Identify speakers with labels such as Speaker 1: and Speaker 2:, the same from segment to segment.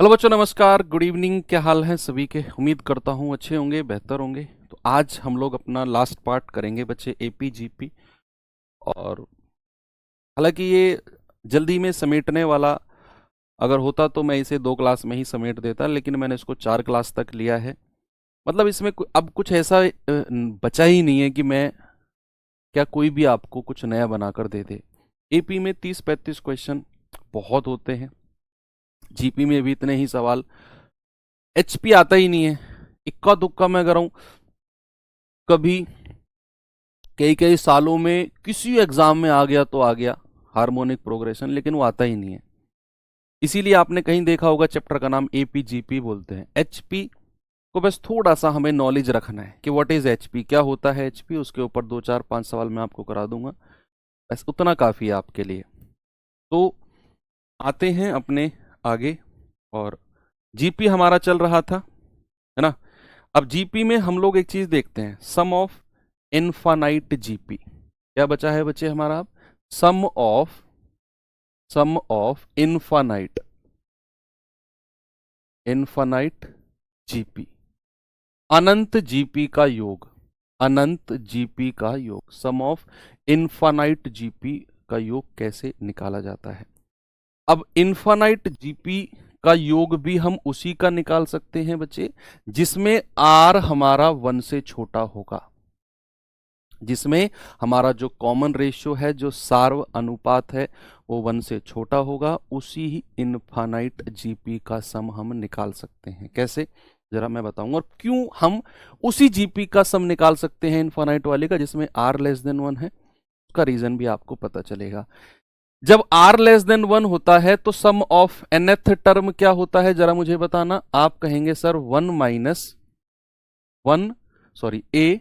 Speaker 1: Hello बच्चों, नमस्कार, good evening. क्या हाल है सभी के? उम्मीद करता हूँ अच्छे होंगे, बेहतर होंगे। तो आज हम लोग अपना लास्ट पार्ट करेंगे बच्चे, एपी जीपी। और हालांकि ये जल्दी में समेटने वाला अगर होता तो मैं इसे 2 क्लास में ही समेट देता, लेकिन मैंने इसको 4 क्लास तक लिया है। मतलब इसमें अब कुछ ऐसा बचा ही नहीं है कि मैं क्या कोई भी आपको कुछ नया बनाकर दे दे। एपी में 30-35 क्वेश्चन बहुत होते हैं, जीपी में भी इतने ही सवाल। एचपी आता ही नहीं है, इक्का दुक्का मैं कर रहा हूँ। कभी कई कई सालों में किसी एग्जाम में आ गया तो आ गया हार्मोनिक प्रोग्रेशन, लेकिन वो आता ही नहीं है। इसीलिए आपने कहीं देखा होगा चैप्टर का नाम एपी जीपी बोलते हैं। एचपी को बस थोड़ा सा हमें नॉलेज रखना है कि व्हाट इज एचपी, क्या होता है एचपी। उसके ऊपर 2 4 5 सवाल मैं आपको करा दूंगा, बस उतना काफी है आपके लिए। तो आते हैं अपने आगे। और जीपी हमारा चल रहा था, है ना। अब जीपी में हम लोग एक चीज देखते हैं, सम ऑफ इनफाइनाइट जीपी। क्या बचा है बच्चे हमारा? अब sum of infinite infinite GP, अनंत जीपी का योग। अनंत जीपी का योग, सम ऑफ इनफाइनाइट जीपी का योग कैसे निकाला जाता है? अब इनफाइनाइट जीपी का योग भी हम उसी का निकाल सकते हैं बच्चे जिसमें आर हमारा 1 से छोटा होगा, जिसमें हमारा जो कॉमन रेशियो है, जो सार्व अनुपात है, वो 1 से छोटा होगा। उसी ही इनफाइनाइट जीपी का सम हम निकाल सकते हैं। कैसे, जरा मैं बताऊंगा। और क्यों हम उसी जीपी का सम निकाल सकते हैं इनफाइनाइट वाले का जिसमें आर लेस देन 1 है, उसका रीजन भी आपको पता चलेगा। जब आर लेस देन 1 होता है तो सम ऑफ nth टर्म क्या होता है, जरा मुझे बताना। आप कहेंगे sir 1 minus 1, sorry a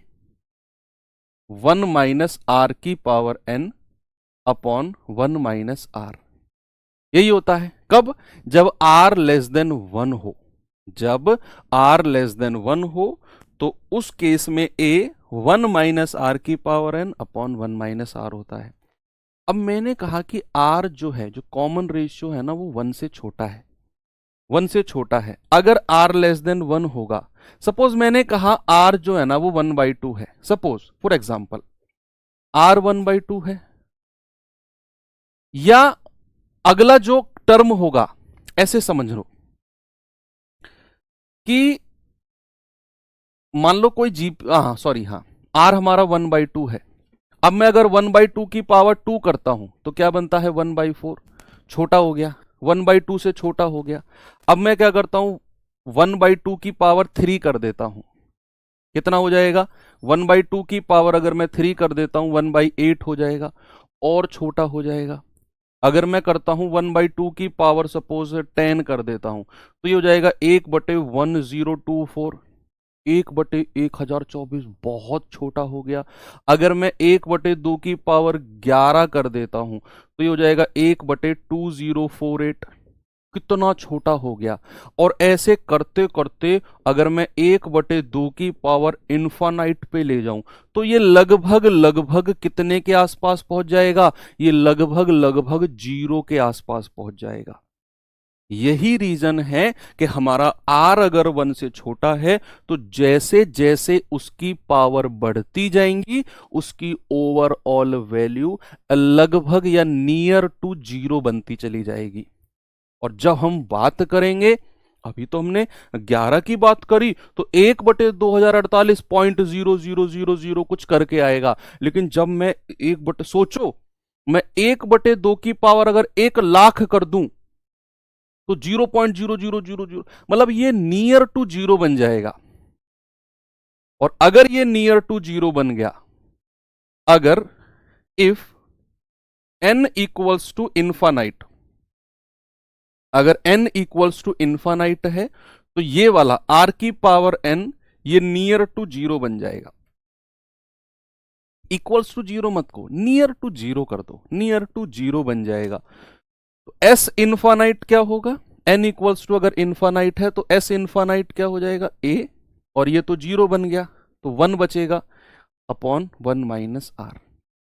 Speaker 1: 1 minus r की power n upon 1 minus r. यही होता है कब? जब आर लेस देन 1 हो। जब आर लेस देन 1 हो तो उस केस में ए 1 माइनस आर की power n upon 1 minus r होता है। अब मैंने कहा कि आर जो है, जो कॉमन रेशियो है ना, वो 1 से छोटा है। 1 से छोटा है। अगर आर लेस देन 1 होगा, सपोज मैंने कहा आर जो है ना वो 1/2 है, सपोज फॉर एग्जाम्पल आर 1/2 है। या अगला जो टर्म होगा, ऐसे समझ लो कि मान लो कोई जी, हाँ सॉरी, हाँ आर हमारा 1/2 है। अब मैं अगर 1/2 की पावर 2 करता हूं तो क्या बनता है? 1/4, छोटा हो गया, 1/2 से छोटा हो गया। अब मैं क्या करता हूं, 1/2 की पावर 3 कर देता हूं। कितना हो जाएगा? 1/2 की पावर अगर मैं 3 कर देता हूं 1/8 हो जाएगा, और छोटा हो जाएगा। अगर मैं करता हूं 1/2 की पावर सपोज 10 कर देता हूं तो ये हो जाएगा 1/1024, 1/1024, बहुत छोटा हो गया। अगर मैं 1/2 की पावर 11 कर देता हूं तो ये हो जाएगा 1/2048, कितना छोटा हो गया। और ऐसे करते करते अगर मैं 1/2 की पावर इन्फानाइट पे ले जाऊं तो ये लगभग लगभग कितने के आसपास पहुंच जाएगा? ये लगभग लगभग 0 के आसपास पहुंच जाएगा। यही रीजन है कि हमारा आर अगर 1 से छोटा है तो जैसे जैसे उसकी पावर बढ़ती जाएंगी उसकी ओवरऑल वैल्यू लगभग या नियर टू 0 बनती चली जाएगी। और जब हम बात करेंगे, अभी तो हमने 11 की बात करी तो 1/2048.0000 कुछ करके आएगा। लेकिन जब मैं सोचो, मैं 1/2 की पावर अगर 1,00,000 कर दूं तो 0.0000, मतलब ये नियर टू 0 बन जाएगा। और अगर ये नियर टू 0 बन गया, अगर if n equals to infinite, अगर n इक्वल्स टू इन्फानाइट है तो ये वाला r की पावर n ये नियर टू 0 बन जाएगा। इक्वल्स टू 0 मत को, नियर टू 0 कर दो, नियर टू 0 बन जाएगा। तो s इन्फानाइट क्या होगा? n इक्वल्स टू अगर इन्फानाइट है तो s इन्फानाइट क्या हो जाएगा? a, और ये तो 0 बन गया तो 1 बचेगा अपॉन 1 माइनस आर।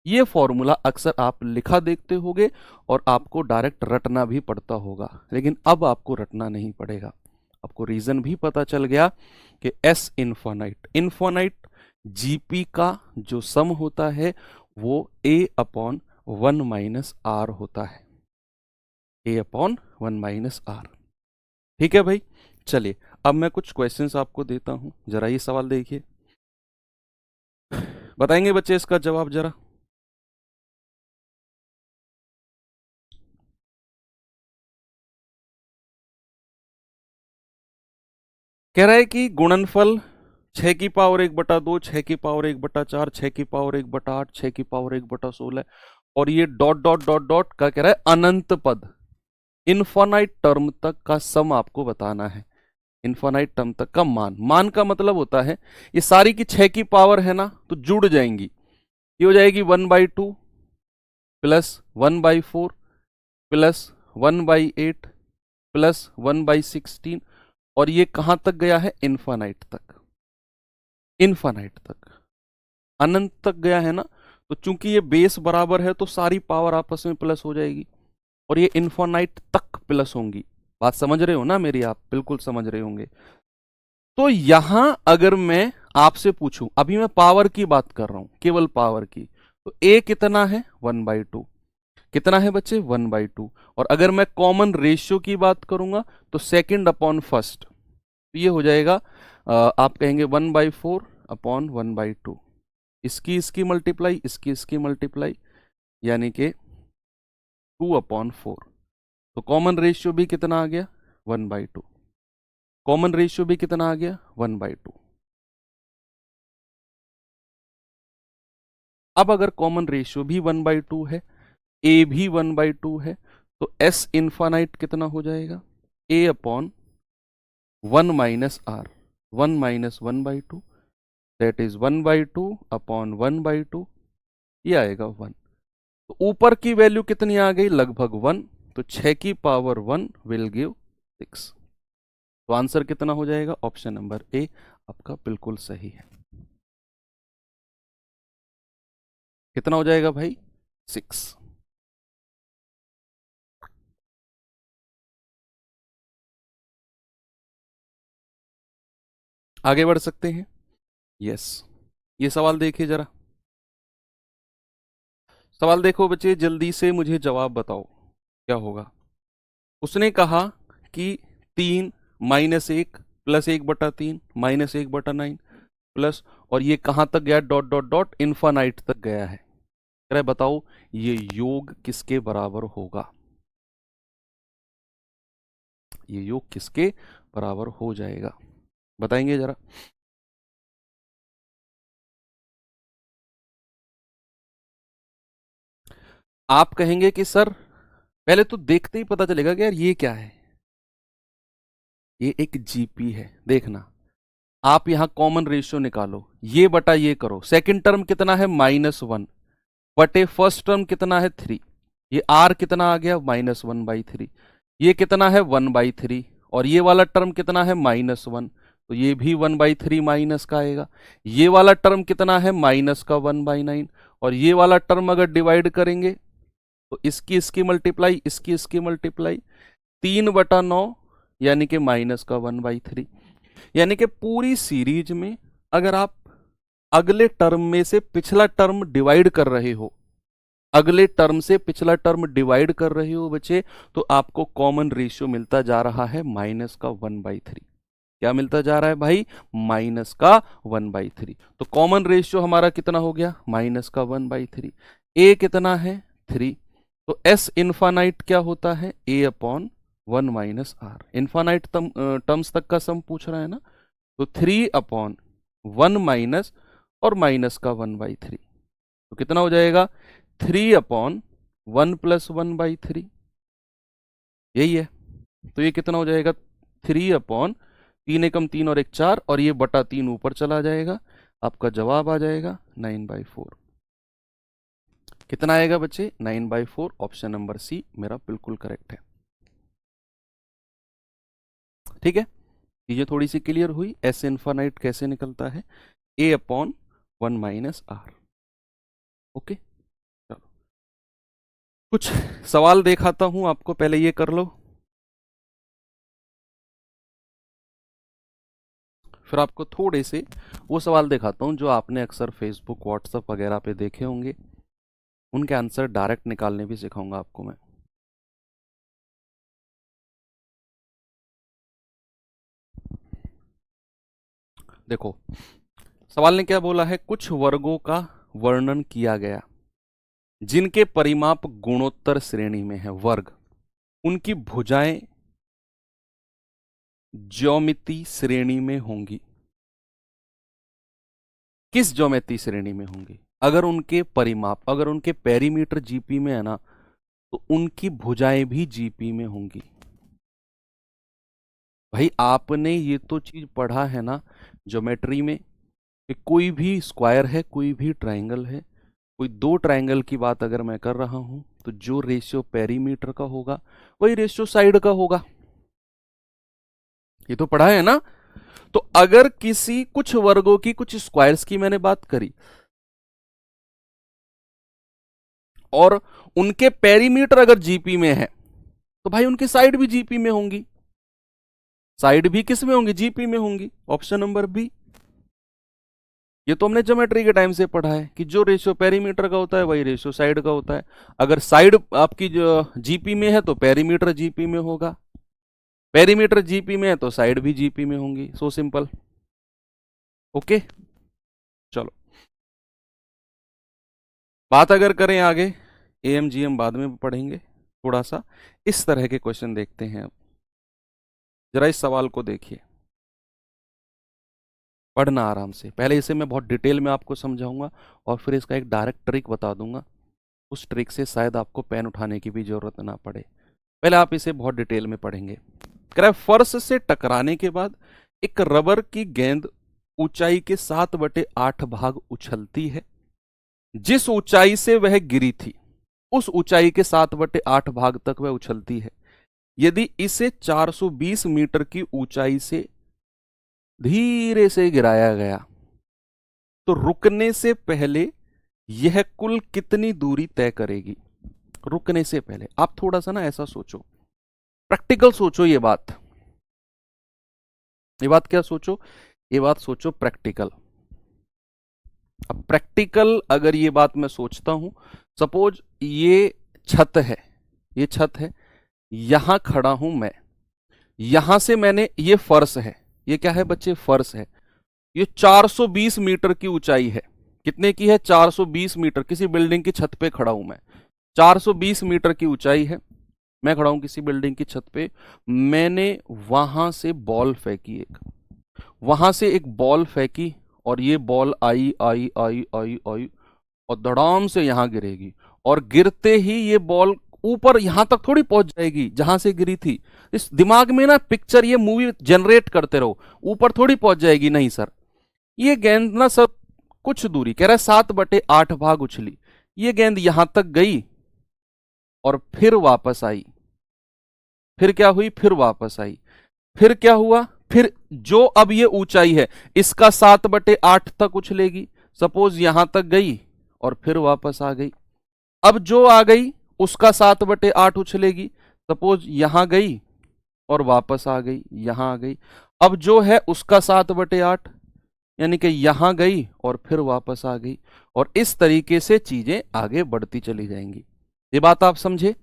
Speaker 1: ये फॉर्मूला अक्सर आप लिखा देखते होगे और आपको डायरेक्ट रटना भी पड़ता होगा, लेकिन अब आपको रटना नहीं पड़ेगा। आपको रीजन भी पता चल गया कि एस इन्फोनाइट जीपी का जो सम होता है वो a अपॉन 1 माइनस आर होता है, a अपॉन 1 माइनस आर। ठीक है भाई, चलिए अब मैं कुछ क्वेश्चंस आपको देता हूं, जरा ये सवाल देखिए, बताएंगे बच्चे इसका जवाब जरा। कह रहा है कि गुणनफल 6 की पावर 1/2, 6 की पावर 1/4, 6 की पावर 1/8, 6 की पावर 1/16 और ये डॉट डॉट डॉट डॉट का कह रहा है अनंत पद, इनफाइनाइट टर्म तक का सम आपको बताना है। इनफाइनाइट टर्म तक का मान का मतलब होता है ये सारी की 6 की पावर है ना, तो जुड़ जाएंगी, ये हो जाएगी 1/2 प्लस 1/4 प्लस 1/8 प्लस 1/16 और ये कहां तक गया है, इनफाइनाइट तक, इनफाइनाइट तक, अनंत तक गया है ना। तो चूंकि ये बेस बराबर है तो सारी पावर आपस में प्लस हो जाएगी और ये इनफाइनाइट तक प्लस होंगी। बात समझ रहे हो ना मेरी, आप बिल्कुल समझ रहे होंगे। तो यहां अगर मैं आपसे पूछूं, अभी मैं पावर की बात कर रहा हूं, केवल पावर की, तो a कितना है 1/2, कितना है बच्चे 1/2। और अगर मैं कॉमन रेशियो की बात करूंगा तो सेकंड अपॉन फर्स्ट, तो ये हो जाएगा आप कहेंगे 1/4 अपॉन 1/2, इसकी मल्टीप्लाई, इसकी मल्टीप्लाई, यानी कि 2/4। तो कॉमन रेशियो भी कितना आ गया 1/2, कॉमन रेशियो भी कितना आ गया 1/2। अब अगर कॉमन रेशियो भी 1/2 है, a भी 1/2 है, तो s इन्फानाइट कितना हो जाएगा, a upon 1 minus r, 1 minus 1/2, that is 1/2 upon 1/2, ये आएगा 1। तो ऊपर की वैल्यू कितनी आ गई, लगभग 1, तो 6 की पावर 1 विल गिव 6। तो आंसर कितना हो जाएगा, ऑप्शन नंबर ए आपका बिल्कुल सही है। कितना हो जाएगा भाई, 6। आगे बढ़ सकते हैं, यस। ये सवाल देखिए जरा, सवाल देखो बच्चे, जल्दी से मुझे जवाब बताओ क्या होगा। उसने कहा कि 3 - 1 प्लस 1/3 -1/9 प्लस, और ये कहां तक गया, डॉट डॉट डॉट इन्फानाइट तक गया है। कह रहा है बताओ ये योग किसके बराबर होगा, ये योग किसके बराबर हो जाएगा, बताएंगे जरा। आप कहेंगे कि सर पहले तो देखते ही पता चलेगा कि यार ये क्या है, ये एक जीपी है। देखना, आप यहां कॉमन रेशियो निकालो, ये बटा ये करो, सेकंड टर्म कितना है -1 बटे फर्स्ट टर्म कितना है 3, ये आर कितना आ गया -1/3, ये कितना है 1/3, और ये वाला टर्म कितना है -1, तो ये भी 1/3 माइनस का आएगा। ये वाला टर्म कितना है माइनस का 1/9, और ये वाला टर्म अगर डिवाइड करेंगे तो इसकी मल्टीप्लाई, इसकी मल्टीप्लाई, 3/9 यानी कि -1/3। यानी कि पूरी सीरीज में अगर आप अगले टर्म में से पिछला टर्म डिवाइड कर रहे हो, अगले टर्म से पिछला टर्म डिवाइड कर रहे हो बच्चे, तो आपको कॉमन रेशियो मिलता जा रहा है -1/3। क्या मिलता जा रहा है भाई, -1/3। तो कॉमन रेशियो हमारा कितना हो गया, -1/3। ए कितना है 3, तो एस इन्फानाइट क्या होता है, a upon 1 minus r. Infinite terms तक का सम पूछ रहा है ना, तो 3/1 माइनस और माइनस का 1/3, तो कितना हो जाएगा 3/1 + 1/3, यही है। तो ये कितना हो जाएगा 3/3 एकम 3 और 1 4, और ये बटा 3 ऊपर चला जाएगा, आपका जवाब आ जाएगा 9/4। कितना आएगा बच्चे 9/4, ऑप्शन नंबर सी मेरा बिल्कुल करेक्ट है। ठीक है, ये थोड़ी सी क्लियर हुई, एस इन्फानाइट कैसे निकलता है, a upon 1 minus r. Okay, कुछ सवाल दिखाता हूं आपको, पहले ये कर लो, फिर आपको थोड़े से वो सवाल दिखाता हूं जो आपने अक्सर फेसबुक व्हाट्सएप वगैरह पे देखे होंगे, उनके आंसर डायरेक्ट निकालने भी सिखाऊंगा आपको मैं। देखो सवाल ने क्या बोला है, कुछ वर्गों का वर्णन किया गया जिनके परिमाप गुणोत्तर श्रेणी में है। वर्ग, उनकी भुजाएं ज्योमिति श्रेणी में होंगी। किस ज्योमिति श्रेणी में होंगी? अगर उनके परिमाप, अगर उनके पेरीमीटर जीपी में है ना, तो उनकी भुजाएं भी जीपी में होंगी। भाई आपने ये तो चीज पढ़ा है ना ज्योमेट्री में कि कोई भी स्क्वायर है, कोई भी ट्रायंगल है, कोई दो ट्रायंगल की बात अगर मैं कर रहा हूं तो जो रेशियो पेरीमीटर का होगा वही रेशियो साइड का होगा। ये तो पढ़ा है ना। तो अगर किसी कुछ वर्गों की, कुछ स्क्वायर्स की मैंने बात करी और उनके पेरीमीटर अगर जीपी में है तो भाई उनकी साइड भी जीपी में होंगी। साइड भी किस में होंगी? जीपी में होंगी। Option number B. ये तो हमने ज्योमेट्री के टाइम से पढ़ा है कि जो रेशियो पेरीमीटर का होता है वही रेशियो साइड का होता है। अगर साइड आपकी जो जीपी में है तो पेरीमीटर जीपी में होगा, पेरीमीटर जीपी में है तो साइड भी जीपी में होंगी। So simple. ओके चलो, बात अगर करें आगे, एएमजीएम बाद में पढ़ेंगे, थोड़ा सा इस तरह के क्वेश्चन देखते हैं। अब जरा इस सवाल को देखिए, पढ़ना आराम से। पहले इसे मैं बहुत डिटेल में आपको समझाऊंगा और फिर इसका एक डायरेक्ट ट्रिक बता दूंगा। उस ट्रिक से शायद आपको पेन उठाने की भी जरूरत ना पड़े। पहले आप इसे बहुत डिटेल में पढ़ेंगे। कह रहा है फर्श से टकराने के बाद एक रबर की गेंद ऊंचाई के 7/8 भाग उछलती है। जिस ऊंचाई से वह गिरी थी उस ऊंचाई के 7/8 भाग तक वह उछलती है। यदि इसे 420 मीटर की ऊंचाई से धीरे से गिराया गया तो रुकने से पहले यह कुल कितनी दूरी तय करेगी? रुकने से पहले आप थोड़ा सा ना ऐसा सोचो, प्रैक्टिकल सोचो। ये बात क्या सोचो? ये बात सोचो प्रैक्टिकल। अब प्रैक्टिकल अगर ये बात मैं सोचता हूं, सपोज ये छत है, ये छत है, यहां खड़ा हूं मैं, यहां से मैंने, ये फर्श है, ये क्या है बच्चे? फर्श है। ये 420 मीटर की ऊंचाई है। कितने की है? 420 मीटर। किसी बिल्डिंग की छत पे खड़ा हूं मैं, 420 मीटर की ऊंचाई है, मैं खड़ा हूं किसी बिल्डिंग की छत पे। मैंने वहां से बॉल फेंकी, एक वहां से एक बॉल फेंकी और ये बॉल आई आई आई आई आई और धड़ाम से यहां गिरेगी और गिरते ही ये बॉल ऊपर यहां तक थोड़ी पहुंच जाएगी जहां से गिरी थी। इस दिमाग में ना पिक्चर, ये मूवी जनरेट करते रहो, ऊपर थोड़ी पहुंच जाएगी। नहीं सर, ये गेंद ना सब कुछ दूरी, कह रहा है 7/8 भाग उछली, ये गेंद यहां तक गई और फिर वापस आई। फिर क्या हुई? फिर वापस आई। फिर क्या हुआ? फिर जो अब ये ऊंचाई है इसका 7/8 तक उछलेगी। सपोज यहां तक गई और फिर वापस आ गई। अब जो आ गई उसका 7/8 उछलेगी। सपोज यहां गई और वापस आ गई, यहां आ गई। अब जो है उसका 7/8, यानी कि यहां गई और फिर वापस आ गई। और इस तरीके से चीजें आगे बढ़ती चली जाएंगी। ये बात आप समझे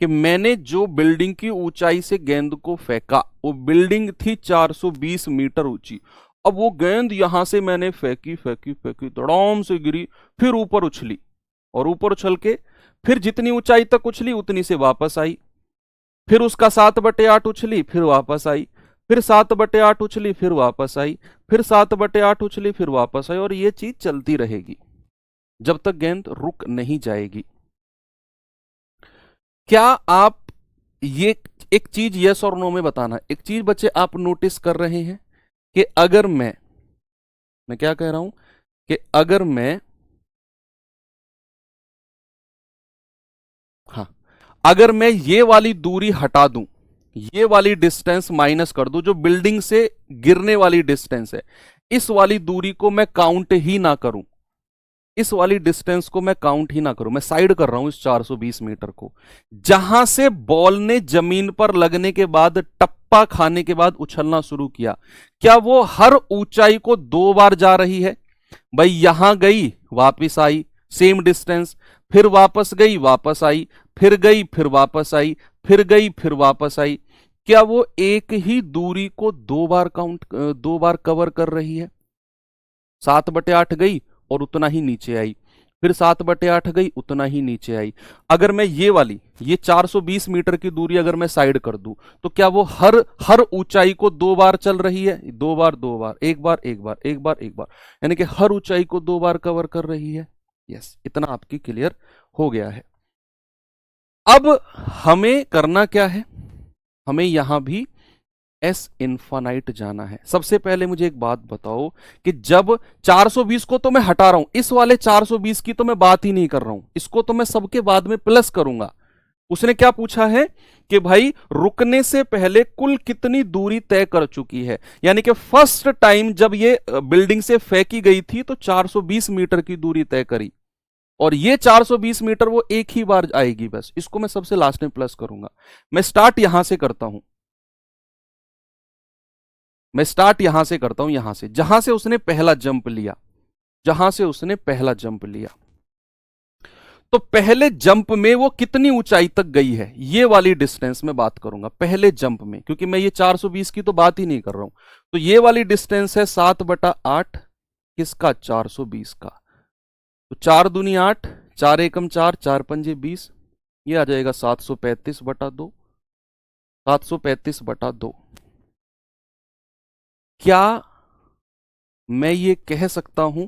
Speaker 1: कि मैंने जो बिल्डिंग की ऊंचाई से गेंद को फेंका, वो बिल्डिंग थी 420 मीटर ऊंची। अब वो गेंद यहां से मैंने फेंकी फेंकी फेंकी, धड़ाम से गिरी, फिर ऊपर उछली और ऊपर उछल के फिर जितनी ऊंचाई तक उछली उतनी से वापस आई। फिर उसका 7/8 उछली, फिर वापस आई। फिर 7/8 उछली, फिर वापस आई। फिर 7/8 उछली, फिर वापस आई। और ये चीज चलती रहेगी जब तक गेंद रुक नहीं जाएगी। क्या आप ये एक चीज यस और नो में बताना। एक चीज बच्चे आप नोटिस कर रहे हैं कि अगर मैं क्या कह रहा हूं कि अगर मैं, हाँ, अगर मैं ये वाली दूरी हटा दूं, ये वाली डिस्टेंस माइनस कर दूं, जो बिल्डिंग से गिरने वाली डिस्टेंस है, इस वाली दूरी को मैं काउंट ही ना करूं, इस वाली डिस्टेंस को मैं काउंट ही ना करूं, मैं साइड कर रहा हूं इस 420 मीटर को, जहां से बॉल ने जमीन पर लगने के बाद, टप्पा खाने के बाद उछलना शुरू किया, क्या वो हर ऊंचाई को 2 बार जा रही है? भाई यहां गई वापस आई, सेम डिस्टेंस, फिर वापस गई वापस आई, फिर गई फिर वापस आई, फिर गई फिर वापस आई, क्या वो एक ही दूरी को 2 बार कवर कर रही है? 7/8 गई और उतना ही नीचे आई, फिर 7/8 गई उतना ही नीचे आई। अगर मैं ये 420 मीटर की दूरी अगर मैं साइड कर दूं, तो क्या वो हर ऊंचाई को 2 बार चल रही है? 2 बार 2 बार, एक बार एक बार, एक बार एक बार, यानी कि हर ऊंचाई को 2 बार कवर कर रही है। यस, इतना आपकी क्लियर हो गया है। अब हमें करना क्या है, हमें यहां भी एस इनफाइनाइट जाना है। सबसे पहले मुझे एक बात बताओ कि जब 420 को तो मैं हटा रहा हूं, इस वाले 420 की तो मैं बात ही नहीं कर रहा हूं, इसको तो मैं सबके बाद में प्लस करूंगा। उसने क्या पूछा है कि भाई रुकने से पहले कुल कितनी दूरी तय कर चुकी है, यानी कि फर्स्ट टाइम जब ये बिल्डिंग से फेंकी गई थी तो 420 मीटर की दूरी तय करी, और ये 420 मीटर वो एक ही बार आएगी बस, इसको मैं सबसे लास्ट में प्लस करूंगा। मैं स्टार्ट यहां से करता हूं, यहां से जहां से उसने पहला जंप लिया, तो पहले जंप में वो कितनी ऊंचाई तक गई है, ये वाली डिस्टेंस में बात करूंगा पहले जंप में, क्योंकि मैं ये 420 की तो बात ही नहीं कर रहा हूं। तो ये वाली डिस्टेंस है 7/8 किसका? 420 का। तो 4 दूनी 8, 4 एकम 4, 4 पंजे 20, ये आ जाएगा 735/2, 735/2। क्या मैं ये कह सकता हूं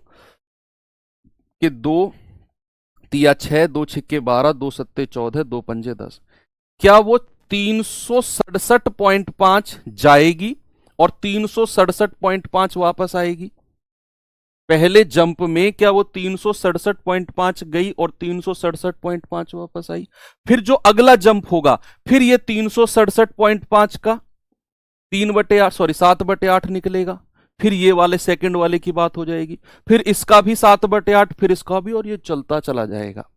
Speaker 1: कि 2×6, 2×6 12, 2×7 14, 2×5 10, क्या वो 367.5 जाएगी और 367.5 वापस आएगी? पहले जंप में क्या वो 367.5 गई और 367.5 वापस आई? फिर जो अगला जंप होगा, फिर ये 367.5 का 3/8 सॉरी 7/8 निकलेगा, फिर ये वाले सेकंड वाले की बात हो जाएगी, फिर इसका भी 7/8, फिर इसका भी, और ये चलता चला जाएगा,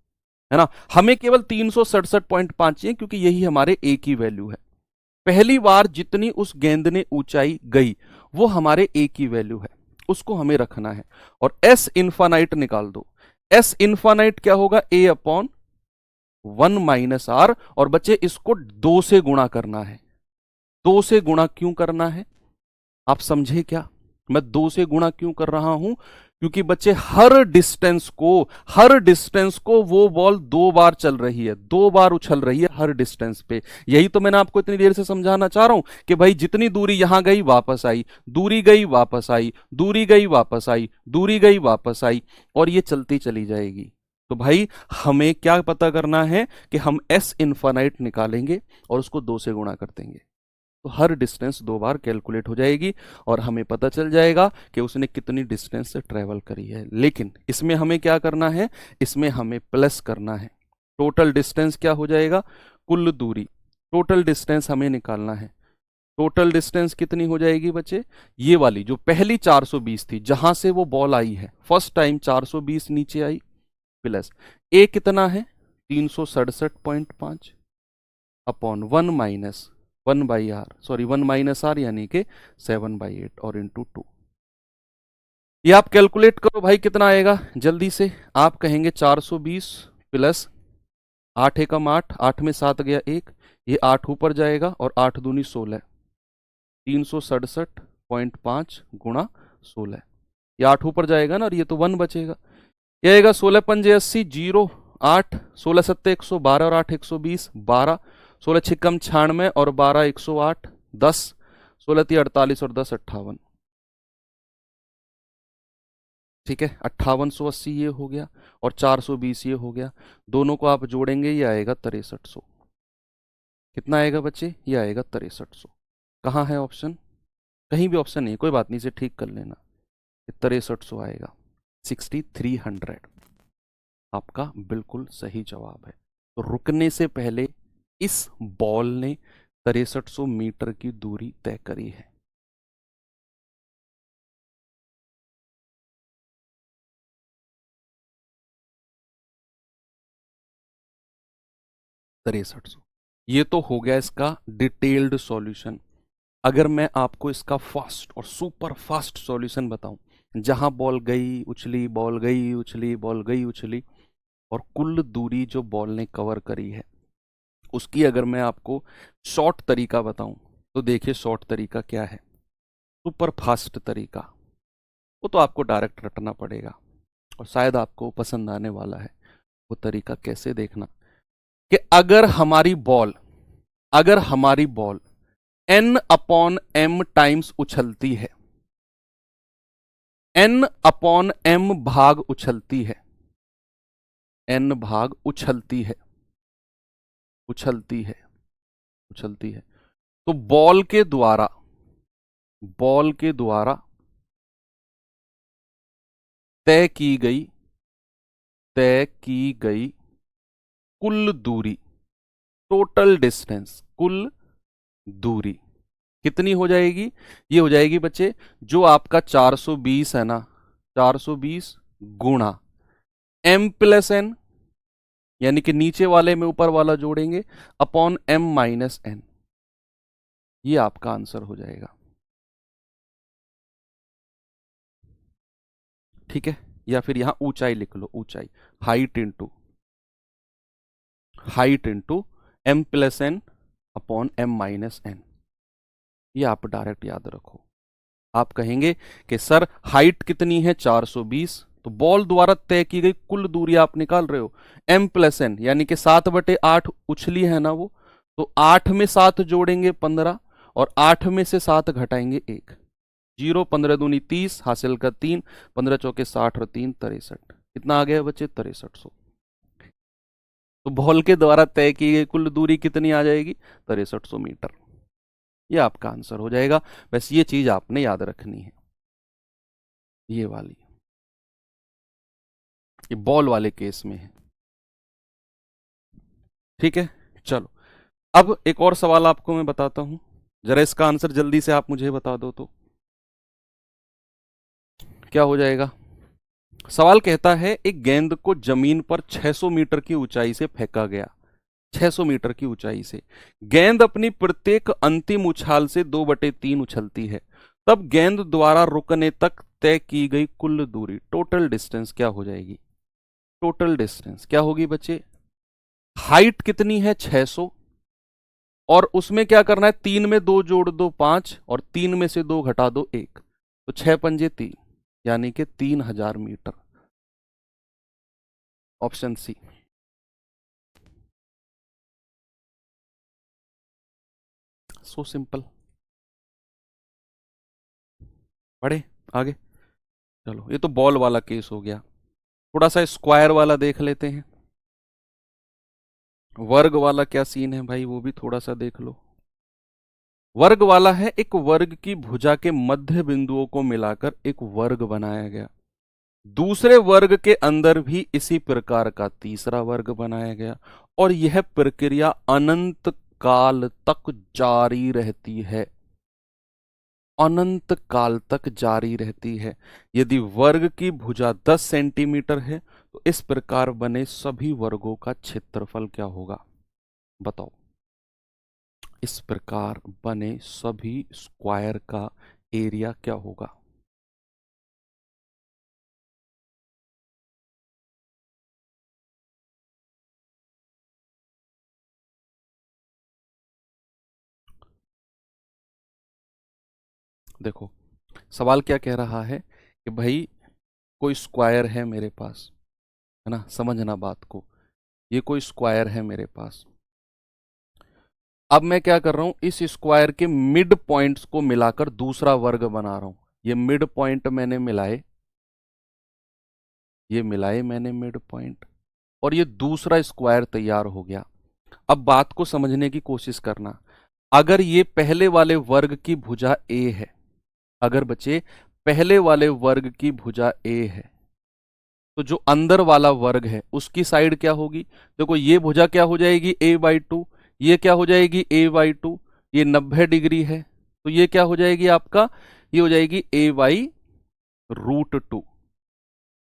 Speaker 1: है ना। हमें केवल 367.5 चाहिए, क्योंकि यही हमारे ए की वैल्यू है। पहली बार जितनी उस गेंद ने ऊंचाई गई वो हमारे ए की वैल्यू है, उसको हमें रखना है। और एस इनफाइनाइट निकाल दो। एस इनफाइनाइट क्या होगा? A/1 - R। और बच्चे इसको 2 से गुणा करना है। 2 से गुणा क्यों करना है, आप समझे क्या? मैं 2 से गुणा क्यों कर रहा हूं? क्योंकि बच्चे हर डिस्टेंस को वो बॉल 2 बार चल रही है, 2 बार उछल रही है हर डिस्टेंस पे। यही तो मैंने आपको इतनी देर से समझाना चाह रहा हूं कि भाई जितनी दूरी यहां गई वापस आई, दूरी गई वापस आई, दूरी गई वापस आई, दूरी गई वापस आई, और ये चलती चली जाएगी। तो भाई हमें क्या पता करना है कि हम एस इनफाइनाइट निकालेंगे और उसको 2 से गुणा कर देंगे, तो हर डिस्टेंस 2 बार कैलकुलेट हो जाएगी और हमें पता चल जाएगा कि उसने कितनी डिस्टेंस से ट्रेवल करी है। लेकिन इसमें हमें क्या करना है, इसमें हमें प्लस करना है। टोटल डिस्टेंस क्या हो जाएगा? कुल दूरी, टोटल डिस्टेंस हमें निकालना है। टोटल डिस्टेंस कितनी हो जाएगी बच्चे? ये वाली जो पहली 420 थी, जहां से वो बॉल आई है फर्स्ट टाइम 420 नीचे आई, प्लस ए कितना है? 367.5 अपॉन 1 - 1 यानी कि 7/8 और इंटू 2। ये आप कैलकुलेट करो भाई कितना आएगा जल्दी से। आप कहेंगे 420 प्लस 8 एकम 8, 8 में 7 गया 1, ये 8 ऊपर जाएगा और 8 दूनी 16, 367.5 गुणा 16, ये 8 ऊपर जाएगा ना, और ये तो 1 बचेगा। ये आएगा 16 पंजे 80, 0 8, 16 सत्ते 112 और 8 120, 12, 16 छिक्कम 96 और 12 108, 10, 16 × 48 और 10 58। ठीक है, 5880 ये हो गया और 420 ये हो गया। दोनों को आप जोड़ेंगे, ये आएगा 6300। कितना आएगा बच्चे? ये आएगा 6300। कहाँ है ऑप्शन? कहीं भी ऑप्शन नहीं, कोई बात नहीं, इसे ठीक कर लेना। 6300 आएगा, 6300 आपका बिल्कुल सही जवाब है। तो रुकने से पहले इस बॉल ने 6300 मीटर की दूरी तय करी है। 6300। ये तो हो गया इसका डिटेल्ड सॉल्यूशन। अगर मैं आपको इसका फास्ट और सुपर फास्ट सॉल्यूशन बताऊं, जहां बॉल गई उछली, बॉल गई उछली, बॉल गई उछली, और कुल दूरी जो बॉल ने कवर करी है, उसकी अगर मैं आपको शॉर्ट तरीका बताऊं, तो देखिए शॉर्ट तरीका क्या है, सुपर फास्ट तरीका। वो तो आपको डायरेक्ट रटना पड़ेगा और शायद आपको पसंद आने वाला है। वो तरीका कैसे, देखना कि अगर हमारी ball n upon m times उछलती है, n अपॉन m भाग उछलती है, n भाग उछलती है, उछलती है, उछलती है, तो बॉल के द्वारा तय की गई कुल दूरी, टोटल डिस्टेंस, कुल दूरी कितनी हो जाएगी? ये हो जाएगी बच्चे, जो आपका 420 है ना, 420 गुणा m प्लस n, यानी कि नीचे वाले में ऊपर वाला जोड़ेंगे, अपॉन m माइनस n। ये आपका आंसर हो जाएगा। ठीक है, या फिर यहां ऊंचाई लिख लो, ऊंचाई, height into m plus n upon m minus n। ये आप डायरेक्ट याद रखो। आप कहेंगे कि सर हाइट कितनी है 420, तो बॉल द्वारा तय की गई कुल दूरी आप निकाल रहे हो, m प्लस n यानी कि 7/8 उछली है ना वो, तो 8 में 7 जोड़ेंगे 15, और 8 में से 7 घटाएंगे 1, 0, 15 दूनी 30, हासिल का 3, 15 चौके 60 और 3 63। कितना आ गया बच्चे? 6300। तो बॉल के द्वारा तय की गई कुल दूरी कितनी आ जाएगी? 6300 मीटर। ये आपका आंसर हो जाएगा। बस ये चीज आपने याद रखनी है, ये वाली, ये बॉल वाले केस में है। ठीक है, चलो अब एक और सवाल आपको मैं बताता हूं, जरा इसका आंसर जल्दी से आप मुझे बता दो तो क्या हो जाएगा। सवाल कहता है एक गेंद को जमीन पर 600 मीटर की ऊंचाई से फेंका गया, 600 मीटर की ऊंचाई से। गेंद अपनी प्रत्येक अंतिम उछाल से 2/3 उछलती है, तब गेंद द्वारा रुकने तक तय की गई कुल दूरी, टोटल डिस्टेंस क्या हो जाएगी? टोटल डिस्टेंस क्या होगी बच्चे? हाइट कितनी है? 600, और उसमें क्या करना है, 3 में 2 जोड़ दो 5, और 3 में से 2 घटा दो 1, तो 6 पंजे 3, यानी कि 3000 metre. Option C. So simple. पढ़े आगे, चलो ये तो बॉल वाला केस हो गया। थोड़ा सा स्क्वायर वाला देख लेते हैं। वर्ग वाला क्या सीन है भाई, वो भी थोड़ा सा देख लो। वर्ग वाला है, एक वर्ग की भुजा के मध्य बिंदुओं को मिलाकर एक वर्ग बनाया गया, दूसरे वर्ग के अंदर भी इसी प्रकार का तीसरा वर्ग बनाया गया, और यह प्रक्रिया अनंत काल तक जारी रहती है, अनंत काल तक जारी रहती है। यदि वर्ग की भुजा 10 सेंटीमीटर है, तो इस प्रकार बने सभी वर्गों का क्षेत्रफल क्या होगा? बताओ। इस प्रकार बने सभी स्क्वायर का एरिया क्या होगा? देखो सवाल क्या कह रहा है कि भाई कोई स्क्वायर है मेरे पास, है ना, समझना बात को, ये कोई स्क्वायर है मेरे पास। अब मैं क्या कर रहा हूं, इस स्क्वायर के मिड पॉइंट्स को मिलाकर दूसरा वर्ग बना रहा हूं। ये मिड पॉइंट मैंने मिलाए, ये मिलाए मैंने मिड पॉइंट, और ये दूसरा स्क्वायर तैयार हो गया। अब बात को समझने की कोशिश करना। अगर ये पहले वाले वर्ग की भुजा ए है, अगर बच्चे पहले वाले वर्ग की भुजा ए है, तो जो अंदर वाला वर्ग है उसकी साइड क्या होगी? देखो ये भुजा क्या हो जाएगी? a/2। ये क्या हो जाएगी? a/2। ये 90 डिग्री है, तो ये क्या हो जाएगी आपका? ये हो जाएगी a/√2।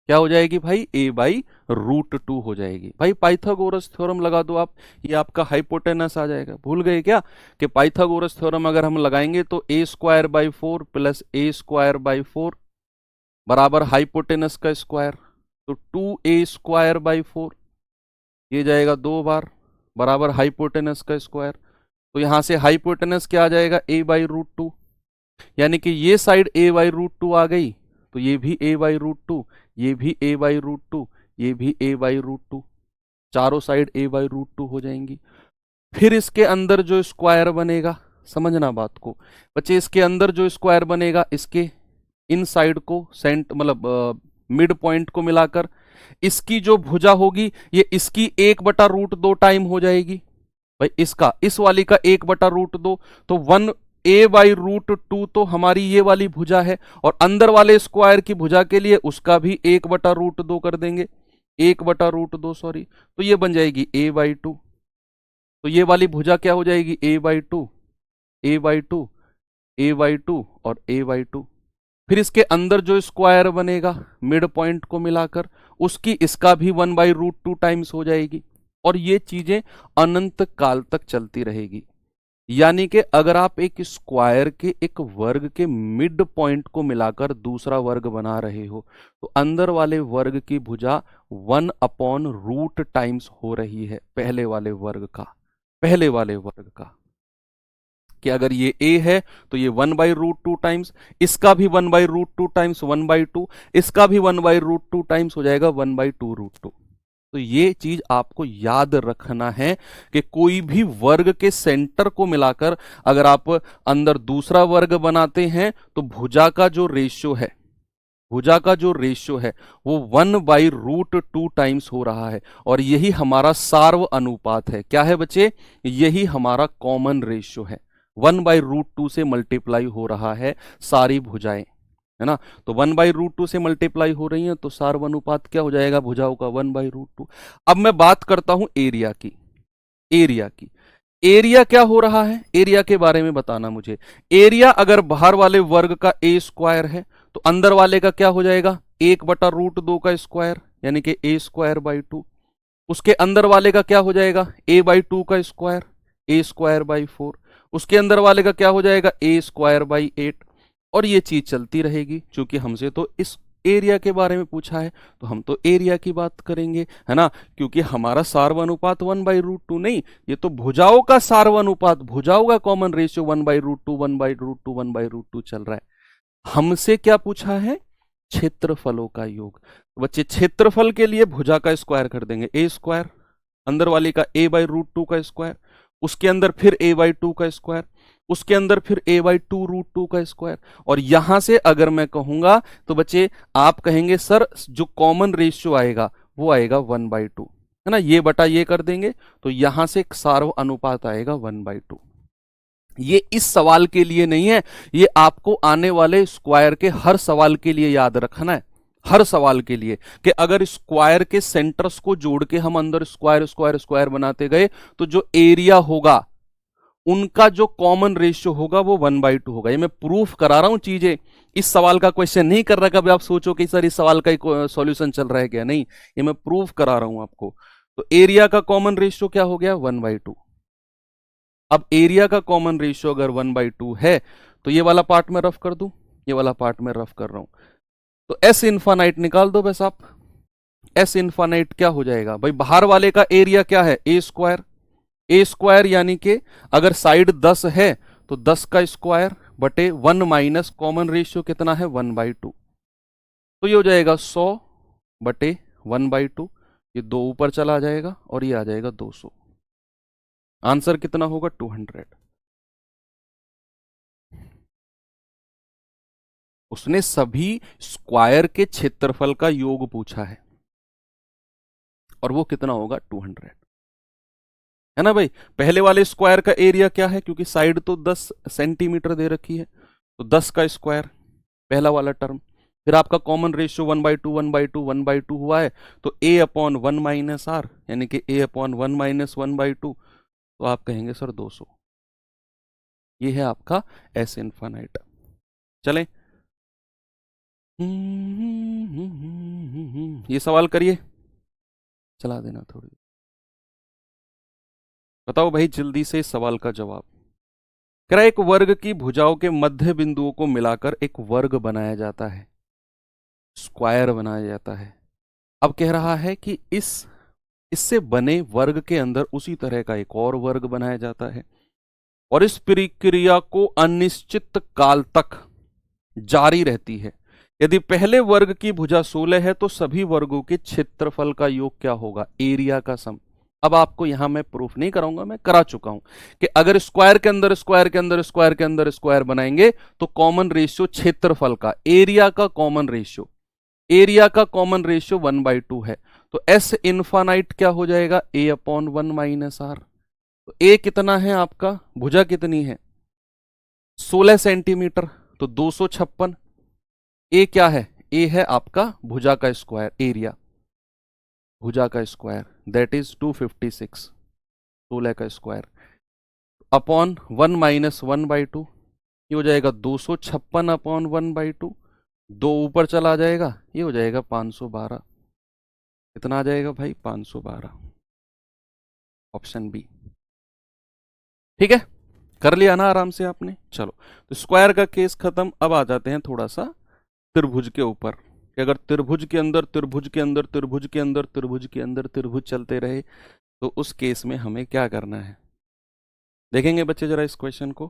Speaker 1: क्या हो जाएगी भाई, a/√2 हो जाएगी। भाई पाइथागोरस थ्योरम लगा दो आप, ये आपका हाइपोटेनस आ जाएगा। भूल गए क्या कि पाइथागोरस थ्योरम अगर हम लगाएंगे तो a²/4 प्लस a²/4 बराबर हाइपोटेनस का स्क्वायर, तो 2a²/4 ये जाएगा 2 बार बराबर हाइपोटेनस का स्क्वायर। तो यहां से हाइपोटेनस क्या आ जाएगा, a/√2, यानी कि ये साइड a/√2 आ गई, तो ये भी a/√2, ये भी a/√2, ये भी a/√2, चारों साइड a/√2 हो जाएंगी। फिर इसके अंदर जो स्क्वायर बनेगा, समझना बात को बच्चे, इसके अंदर जो स्क्वायर बनेगा इसके इन साइड को सेंट मतलब मिड पॉइंट को मिलाकर इसकी जो भुजा होगी ये इसकी 1/√2 टाइम हो जाएगी। भाई इसका इस वाली का 1/√2, तो 1a/√2 तो हमारी ये वाली भुजा है, और अंदर वाले स्क्वायर की भुजा के लिए उसका भी 1/√2 कर देंगे, 1/√2 सॉरी, तो ये बन जाएगी a/2। तो ये वाली भुजा क्या हो जाएगी, a/2, a/2, a/2 और a/2। फिर इसके अंदर जो स्क्वायर बनेगा मिड पॉइंट को मिलाकर उसकी इसका भी 1/√2 टाइम्स हो जाएगी, और ये चीजें अनंत काल तक चलती रहेगी। यानी कि अगर आप एक स्क्वायर के एक वर्ग के मिड पॉइंट को मिलाकर दूसरा वर्ग बना रहे हो तो अंदर वाले वर्ग की भुजा 1/√2 टाइम्स हो रही है पहले वाले वर्ग का, पहले वाले वर्ग का। कि अगर ये a है तो ये 1/√2 टाइम्स, इसका भी 1/√2 टाइम्स 1/2, इसका भी 1/√2 टाइम्स हो जाएगा 1/2√2। तो ये चीज आपको याद रखना है कि कोई भी वर्ग के सेंटर को मिलाकर अगर आप अंदर दूसरा वर्ग बनाते हैं तो भुजा का जो रेशियो है, भुजा का जो रेशियो है वो 1/√2 टाइम्स हो रहा है, और यही हमारा सार्व अनुपात है। क्या है बच्चे, यही हमारा कॉमन रेशियो है, 1/√2 से मल्टीप्लाई हो रहा है सारी भुजाएं, है ना। तो 1/√2 से मल्टीप्लाई हो रही हैं तो सार्व अनुपात क्या हो जाएगा भुजाओं का, 1/√2। अब मैं बात करता हूं एरिया की, एरिया की। एरिया क्या हो रहा है, एरिया के बारे में बताना मुझे। एरिया अगर बाहर वाले वर्ग का a² है तो अंदर वाले का क्या हो जाएगा, 1/√2 का स्क्वायर, यानी कि a²/2। उसके अंदर वाले का क्या हो जाएगा, a/2 का स्क्वायर, a²/4। उसके अंदर वाले का क्या हो जाएगा, a²/8। और ये चीज चलती रहेगी, क्योंकि हमसे तो इस एरिया के बारे में पूछा है तो हम तो एरिया की बात करेंगे, है ना। क्योंकि हमारा सार्वनुपात 1/√2 नहीं, ये तो भुजाओं का सार्वनुपात, भुजाओं का कॉमन रेशियो 1/√2 1/√2 1/√2 चल रहा है। हमसे क्या पूछा है, क्षेत्रफलों का योग। तो बच्चे क्षेत्रफल के लिए भुजा का स्क्वायर कर देंगे a², अंदर वाली का a/√2 का स्क्वायर, उसके अंदर फिर a/2 का स्क्वायर, उसके अंदर फिर a/2√2 का स्क्वायर। और यहां से अगर मैं कहूंगा तो बच्चे आप कहेंगे सर जो कॉमन रेशियो आएगा वो आएगा 1/2, है ना, ये बटा ये कर देंगे तो यहां से एक सार्व अनुपात आएगा 1/2। ये इस सवाल के लिए नहीं है, ये आपको आने वाले स्क्वायर के हर सवाल के लिए याद रखना है, हर सवाल के लिए, कि अगर स्क्वायर के सेंटर्स को जोड़ के हम अंदर स्क्वायर स्क्वायर स्क्वायर बनाते गए तो जो एरिया होगा उनका जो कॉमन रेशियो होगा वो 1/2 होगा। ये मैं प्रूफ करा रहा हूं चीजें, इस सवाल का क्वेश्चन नहीं कर रहा। कभी आप सोचो कि सर इस सवाल का सॉल्यूशन चल रहा है क्या, नहीं, ये मैं प्रूफ करा रहा हूं आपको। तो एरिया का कॉमन रेशियो क्या हो गया, 1/2। अब एरिया का कॉमन रेशियो अगर 1/2 है तो ये वाला पार्ट में रफ कर दूं, ये वाला पार्ट में रफ कर रहा हूं, तो एस इन्फानाइट निकाल दो बस आप। एस इन्फानाइट क्या हो जाएगा भाई, बाहर वाले का एरिया क्या है, a² यानी कि अगर साइड 10 है तो 10 का स्क्वायर बटे 1 माइनस कॉमन रेशियो कितना है 1/2, तो ये हो जाएगा 100 बटे 1/2, ये 2 ऊपर चला जाएगा और ये आ जाएगा 200। आंसर कितना होगा 200। उसने सभी स्क्वायर के क्षेत्रफल का योग पूछा है और वो कितना होगा 200, है ना भाई। पहले वाले स्क्वायर का एरिया क्या है, क्योंकि साइड तो 10 सेंटीमीटर दे रखी है, तो 10 का स्क्वायर पहला वाला टर्म। फिर आपका कॉमन रेशियो 1/2 1/2 1/2 हुआ है, तो a/1 माइनस आर, यानी कि a/1 माइनस 1/2, तो आप कहेंगे सर 200। ये है आपका एस इनफाइनाइट। चलें, ये सवाल करिए, चला देना थोड़ी। बताओ भाई जल्दी से इस सवाल का जवाब। कह रहा है एक वर्ग की भुजाओं के मध्य बिंदुओं को मिलाकर एक वर्ग बनाया जाता है, स्क्वायर बनाया जाता है। अब कह रहा है कि इससे बने वर्ग के अंदर उसी तरह का एक और वर्ग बनाया जाता है और इस प्रक्रिया को अनिश्चित काल तक जारी रहती है। यदि पहले वर्ग की भुजा 16 है तो सभी वर्गों के क्षेत्रफल का योग क्या होगा? एरिया का सम। अब आपको यहां मैं प्रूफ नहीं कराऊंगा, मैं करा चुका हूं कि अगर स्क्वायर के अंदर स्क्वायर के अंदर स्क्वायर के अंदर स्क्वायर बनाएंगे तो कॉमन रेशियो क्षेत्रफल का, एरिया का कॉमन रेशियो, एरिया का कॉमन रेशियो 1/2 है। तो एस इनफाइनाइट क्या हो जाएगा? ए अपॉन 1 माइनस आर। तो ए कितना है आपका? भुजा कितनी है? 16 सेंटीमीटर, तो 256। ए क्या है? ए है आपका भुजा का स्क्वायर, एरिया भुजा का स्क्वायर, दैट इज 256, 16 का स्क्वायर अपॉन 1 माइनस 1/2, ये हो जाएगा 256 अपॉन 1/2, 2 ऊपर चला जाएगा, ये हो जाएगा 512। कितना आ जाएगा भाई? 512, ऑप्शन बी। ठीक है, कर लिया ना आराम से आपने। चलो, तो स्क्वायर का केस खत्म। अब आ जाते हैं थोड़ा सा त्रिभुज के ऊपर कि अगर त्रिभुज के अंदर त्रिभुज के अंदर त्रिभुज के अंदर त्रिभुज के अंदर त्रिभुज चलते रहे तो उस केस में हमें क्या करना है। देखेंगे बच्चे जरा इस क्वेश्चन को,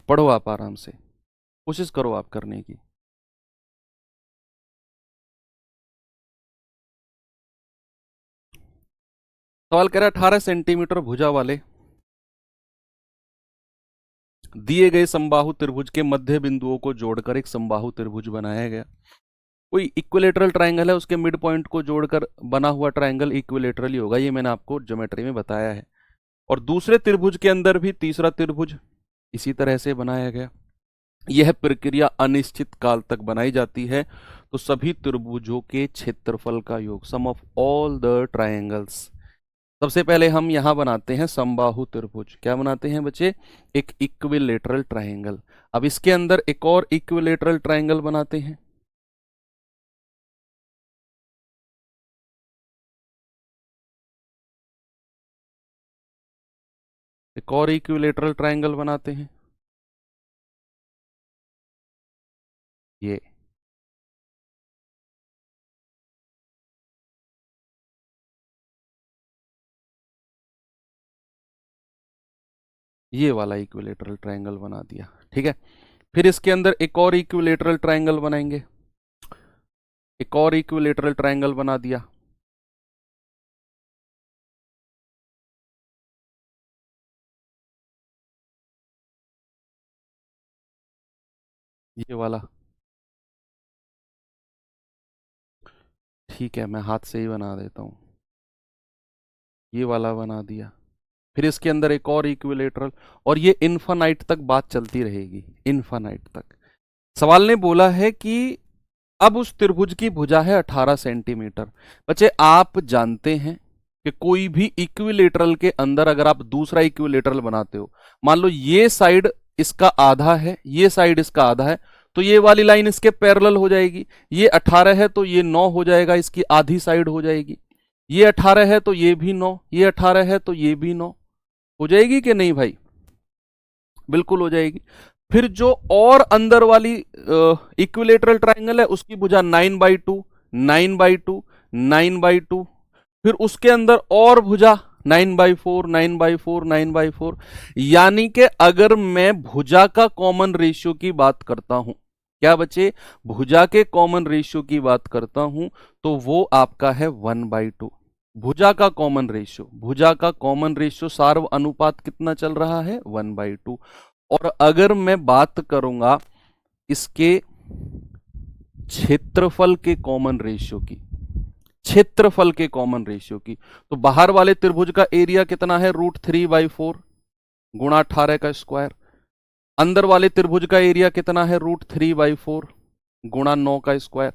Speaker 1: पढ़ो आप आराम से, कोशिश करो आप करने की। सवाल कह रहा है 18 सेंटीमीटर भुजा वाले दिए गए समबाहु त्रिभुज के मध्य बिंदुओं को जोड़कर एक समबाहु त्रिभुज बनाया गया। कोई इक्विलेटरल ट्रायंगल है, उसके मिड पॉइंट को जोड़कर बना हुआ ट्रायंगल इक्विलेटरल ही होगा, ये मैंने आपको ज्योमेट्री में बताया है। और दूसरे त्रिभुज के अंदर भी तीसरा त्रिभुज इसी तरह से बनाया गया। यह प्रक्रिया अनिश्चित काल तक बनाई जाती है। तो सभी त्रिभुजों के क्षेत्रफल का योग, सम ऑफ ऑल द ट्रायंगल्स। सबसे पहले हम यहां बनाते हैं समबाहु त्रिभुज। क्या बनाते हैं बच्चे? एक इक्विलेटरल ट्रायंगल। अब इसके अंदर एक और इक्विलेटरल ट्रायंगल बनाते हैं। एक और इक्विलेटरल ट्रायंगल बनाते हैं, ये वाला इक्विलेटरल ट्रायंगल बना दिया। ठीक है, फिर इसके अंदर एक और इक्विलेटरल ट्रायंगल बनाएंगे, एक और इक्विलेटरल ट्रायंगल बना दिया। ये वाला, ठीक है मैं हाथ से ही बना देता हूं, ये वाला बना दिया। फिर इसके अंदर एक और इक्विलेटरल, और ये इन्फानाइट तक बात चलती रहेगी, इन्फानाइट तक। सवाल ने बोला है कि अब उस त्रिभुज की भुजा है 18 सेंटीमीटर। बच्चे आप जानते हैं कि कोई भी इक्विलेटरल के अंदर अगर आप दूसरा इक्विलेटरल बनाते हो, मान लो ये साइड इसका आधा है, ये साइड इसका आधा है, तो ये वाली लाइन इसके पैरेलल हो जाएगी। ये 18 है तो ये 9 हो जाएगा, इसकी आधी साइड हो जाएगी। ये 18 है तो ये भी 9, ये 18 है तो ये भी 9 हो जाएगी कि नहीं भाई? बिल्कुल हो जाएगी। फिर जो और अंदर वाली इक्विलेटरल ट्राइंगल है उसकी भुजा 9/2, 9/2, 9/2, फिर उसके अंदर और भुजा 9/4, 9/4, 9/4। यानी कि अगर मैं भुजा का कॉमन रेशियो की बात करता हूं, क्या बच्चे? भुजा के कॉमन रेशियो की बात करता हूं तो वो आपका है 1/2। भुजा का कॉमन रेशियो, भुजा का कॉमन रेशियो सार्व अनुपात कितना चल रहा है? 1/2। और अगर मैं बात करूंगा इसके क्षेत्रफल के कॉमन रेशियो की, क्षेत्रफल के कॉमन रेशियो की, तो बाहर वाले त्रिभुज का एरिया कितना है? √3/4 गुणा 18 का स्क्वायर। अंदर वाले त्रिभुज का एरिया कितना है? √3/4 गुणा 9 का स्क्वायर।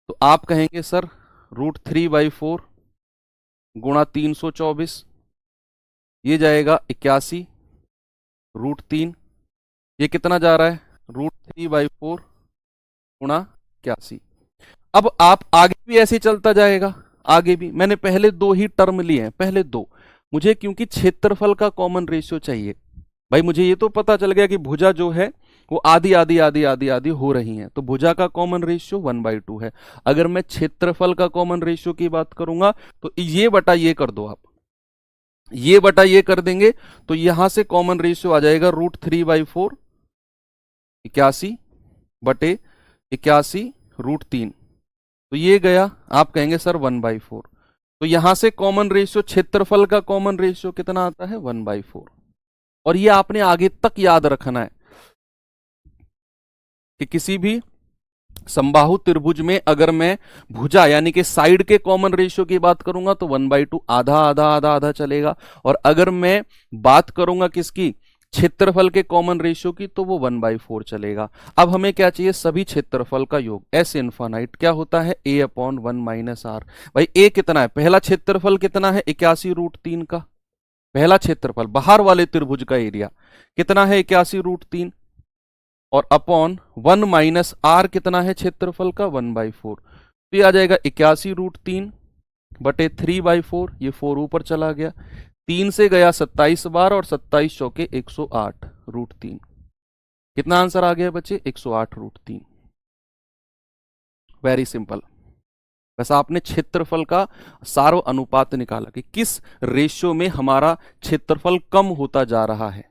Speaker 1: तो आप कहेंगे सर √3/4 गुणा 324, ये जाएगा 81, √3, ये कितना जा रहा है? √3/4 गुणा 81। अब आप आगे भी ऐसे चलता जाएगा, आगे भी मैंने पहले दो ही टर्म लिए हैं, पहले दो, मुझे क्योंकि क्षेत्रफल का कॉमन रेशियो चाहिए भाई, मुझे ये तो पता चल गया कि भुजा जो है वो आधी आधी आधी आधी आधी हो रही है, तो भुजा का कॉमन रेशियो 1/2 है। अगर मैं क्षेत्रफल का कॉमन रेशियो की बात करूंगा तो ये बटा ये कर दो आप, ये बटा ये कर देंगे तो यहां से कॉमन रेशियो आ जाएगा √3/4, 81 बटे 81 √3, तो ये गया, आप कहेंगे सर 1/4, तो यहां से कॉमन रेशियो, क्षेत्रफल का कॉमन रेशियो कितना आता है 1/4। और ये आपने आगे तक याद रखना है कि किसी भी समबाहु त्रिभुज में अगर मैं भुजा यानी कि साइड के कॉमन रेशियो की बात करूंगा तो 1/2 आधा आधा आधा आधा चलेगा, और अगर मैं बात करूंगा किसकी, क्षेत्रफल के कॉमन रेशियो की, तो वो 1/4 चलेगा। अब हमें क्या चाहिए, सभी क्षेत्रफल का योग, एस इनफाइनाइट क्या होता है a/1 - r। भाई a कितना है, पहला क्षेत्रफल कितना है 81√3 का, पहला क्षेत्रफल बाहर वाले त्रिभुज का एरिया कितना है 81√3, और अपॉन 1 - r कितना है क्षेत्रफल का 1/4, तो ये आ जाएगा 81√3 बटे 3/4, ये 4 ऊपर चला गया, 3 से गया 27 बार, और 27 चौके 108√3, कितना आंसर आ गया बच्चे 108√3। Very simple. वैसा आपने क्षेत्रफल का सार्व अनुपात निकाला कि किस रेशियो में हमारा क्षेत्रफल कम होता जा रहा है,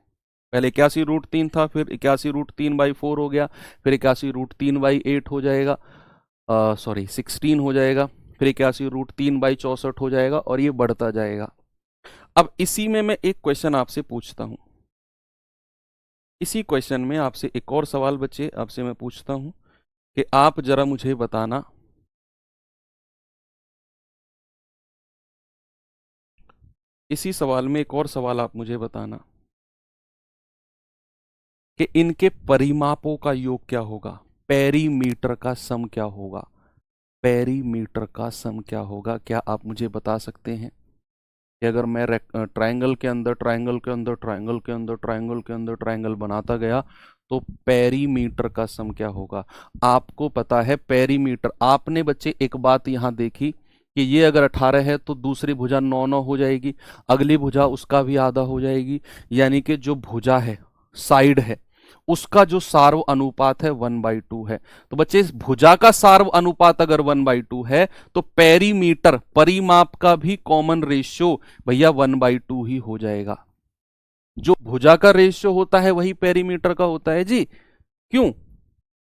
Speaker 1: पहले 81√3 था, फिर 81√3/4 हो गया, फिर 81√3/8 हो जाएगा, सॉरी 16 हो जाएगा, फिर 81√3/64 हो जाएगा, और ये बढ़ता जाएगा। अब इसी में मैं एक क्वेश्चन आपसे पूछता हूं, इसी क्वेश्चन में आपसे एक और सवाल बच्चे आपसे मैं पूछता हूं कि आप जरा मुझे बताना, इसी सवाल में एक और सवाल आप मुझे बताना कि इनके परिमापों का योग क्या होगा, पेरीमीटर का सम क्या होगा, पेरीमीटर का सम क्या होगा, क्या आप मुझे बता सकते हैं कि अगर मैं ट्रायंगल के अंदर ट्रायंगल के अंदर ट्रायंगल के अंदर ट्रायंगल के अंदर ट्रायंगल बनाता गया तो पेरीमीटर का सम क्या होगा। आपको पता है पेरीमीटर, आपने बच्चे एक बात यहां देखी कि ये अगर 18 है तो दूसरी भुजा 9 हो जाएगी, अगली भुजा उसका भी आधा हो जाएगी, यानी कि जो भुजा है साइड है उसका जो सार्व अनुपात है 1/2 है। तो बच्चे इस भुजा का सार्व अनुपात अगर 1/2 है तो पेरीमीटर परिमाप का भी कॉमन रेशियो भैया 1/2 ही हो जाएगा। जो भुजा का रेशियो होता है वही पेरीमीटर का होता है जी, क्यों,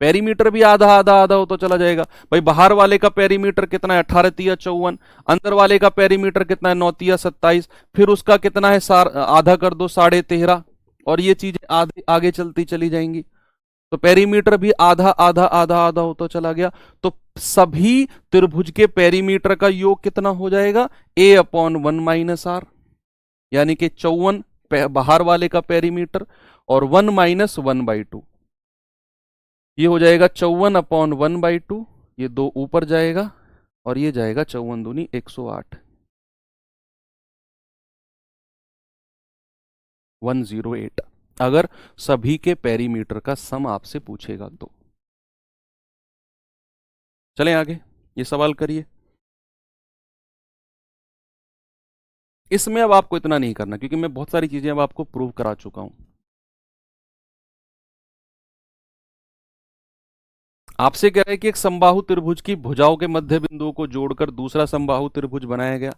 Speaker 1: पेरीमीटर भी आधा आधा आधा हो तो चला जाएगा। भाई बाहर वाले का पेरीमीटर कितना है 18 × 54, अंदर वाले का पेरीमीटर कितना है 9 × 27, फिर उसका कितना है आधा कर दो 13.5, और ये चीजें आगे आगे चलती चली जाएंगी, तो पेरीमीटर भी आधा आधा आधा आधा होता चला गया। तो सभी त्रिभुज के पेरीमीटर का योग कितना हो जाएगा a/1 - r, यानी कि 54 बाहर वाले का पेरीमीटर और 1 - 1/2, ये हो जाएगा 54/1/2, ये 2 ऊपर जाएगा और ये जाएगा 54 दूनी 108, 108, अगर सभी के पेरीमीटर का सम आपसे पूछेगा तो। चलें आगे, ये सवाल करिए। इसमें अब आपको इतना नहीं करना क्योंकि मैं बहुत सारी चीजें अब आपको प्रूव करा चुका हूं। आपसे कह रहे हैं कि एक समबाहु त्रिभुज की भुजाओं के मध्य बिंदुओं को जोड़कर दूसरा समबाहु त्रिभुज बनाया गया,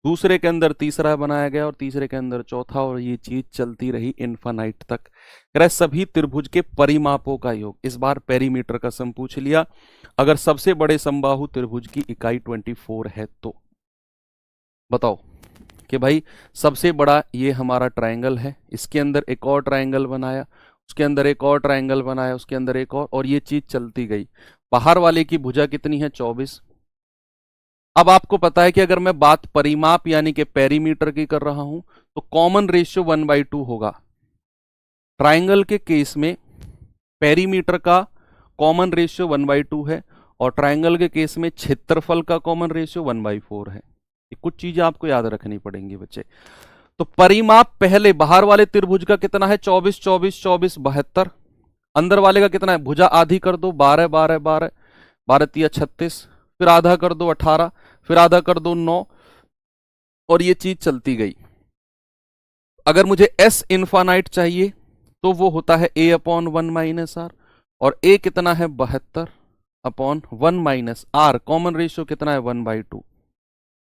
Speaker 1: दूसरे के अंदर तीसरा बनाया गया और तीसरे के अंदर चौथा, और ये चीज चलती रही इनफाइनाइट तक। कह रहा है सभी त्रिभुज के परिमापों का योग, इस बार पेरीमीटर का सम पूछ लिया। अगर सबसे बड़े समबाहु त्रिभुज की इकाई 24 है तो बताओ कि भाई सबसे बड़ा ये हमारा ट्रायंगल है, इसके अंदर एक और ट्रायंगल बनाया, उसके अंदर एक और ट्रायंगल बनाया, उसके अंदर एक और ये चीज चलती गई। बाहर वाले की भुजा कितनी है 24। अब आपको पता है कि अगर मैं बात परिमाप यानी कि पेरीमीटर की कर रहा हूं तो कॉमन रेशियो 1/2 होगा। ट्रायंगल के केस में पेरीमीटर का कॉमन रेशियो 1/2 है और ट्रायंगल के केस में क्षेत्रफल का कॉमन रेशियो 1/4 है। ये कुछ चीजें आपको याद रखनी पड़ेंगी बच्चे। तो परिमाप पहले बाहर वाले त्रिभुज का कितना है 24 24 24 72, अंदर वाले का कितना है, भुजा आधी कर दो 12 12 12 12 × 36, फिर आधा कर दो 18, फिर आधा कर दो 9, और ये चीज चलती गई। अगर मुझे s इनफाइनाइट चाहिए तो वो होता है a अपॉन 1 माइनस आर, और a कितना है 72 upon 1 minus r, common ratio कितना है 1/2,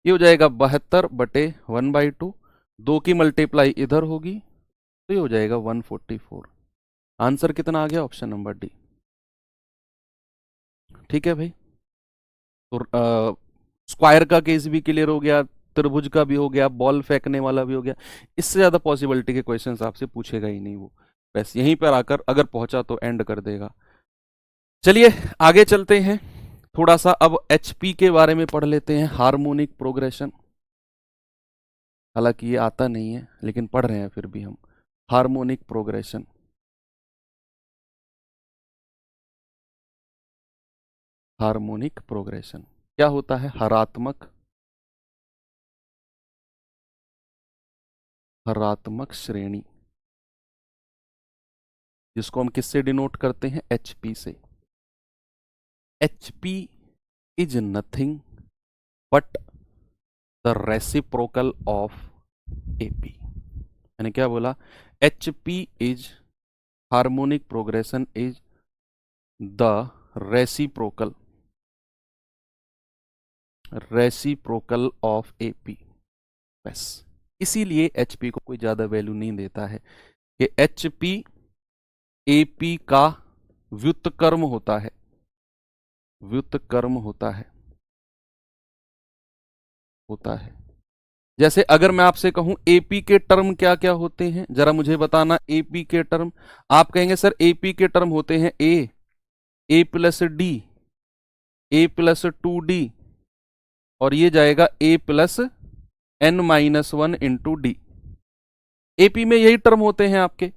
Speaker 1: ये हो जाएगा 72/1/2, 2 की मल्टीप्लाई इधर होगी तो ये हो जाएगा 144। आंसर कितना आ गया? Option number D. ठीक है भाई, तो स्क्वायर का केस भी क्लियर हो गया, त्रिभुज का भी हो गया, बॉल फेंकने वाला भी हो गया। इससे ज्यादा पॉसिबिलिटी के क्वेश्चंस आपसे पूछेगा ही नहीं वो, बस यहीं पर आकर अगर पहुंचा तो एंड कर देगा। चलिए आगे चलते हैं, थोड़ा सा अब एचपी के बारे में पढ़ लेते हैं, हार्मोनिक प्रोग्रेशन। हालांकि ये आता नहीं है लेकिन पढ़ रहे हैं फिर भी हम। हार्मोनिक प्रोग्रेशन, हार्मोनिक प्रोग्रेशन क्या होता है? हरात्मक, हरात्मक श्रेणी, जिसको हम किससे डिनोट करते हैं? एचपी से। HP is nothing but the reciprocal of AP. मैंने क्या बोला? HP is, harmonic progression is the reciprocal, reciprocal of AP. बस इसीलिए एचपी को कोई ज्यादा वैल्यू नहीं देता है कि एचपी एपी का व्युत्क्रम होता है, व्युत्क्रम होता है, होता है। जैसे अगर मैं आपसे कहूं एपी के टर्म क्या क्या होते हैं, जरा मुझे बताना। एपी के टर्म, आप कहेंगे सर एपी के टर्म होते हैं a plus d, a plus 2d, और ये जाएगा a plus n-1 into d. AP में यही टर्म होते हैं आपके।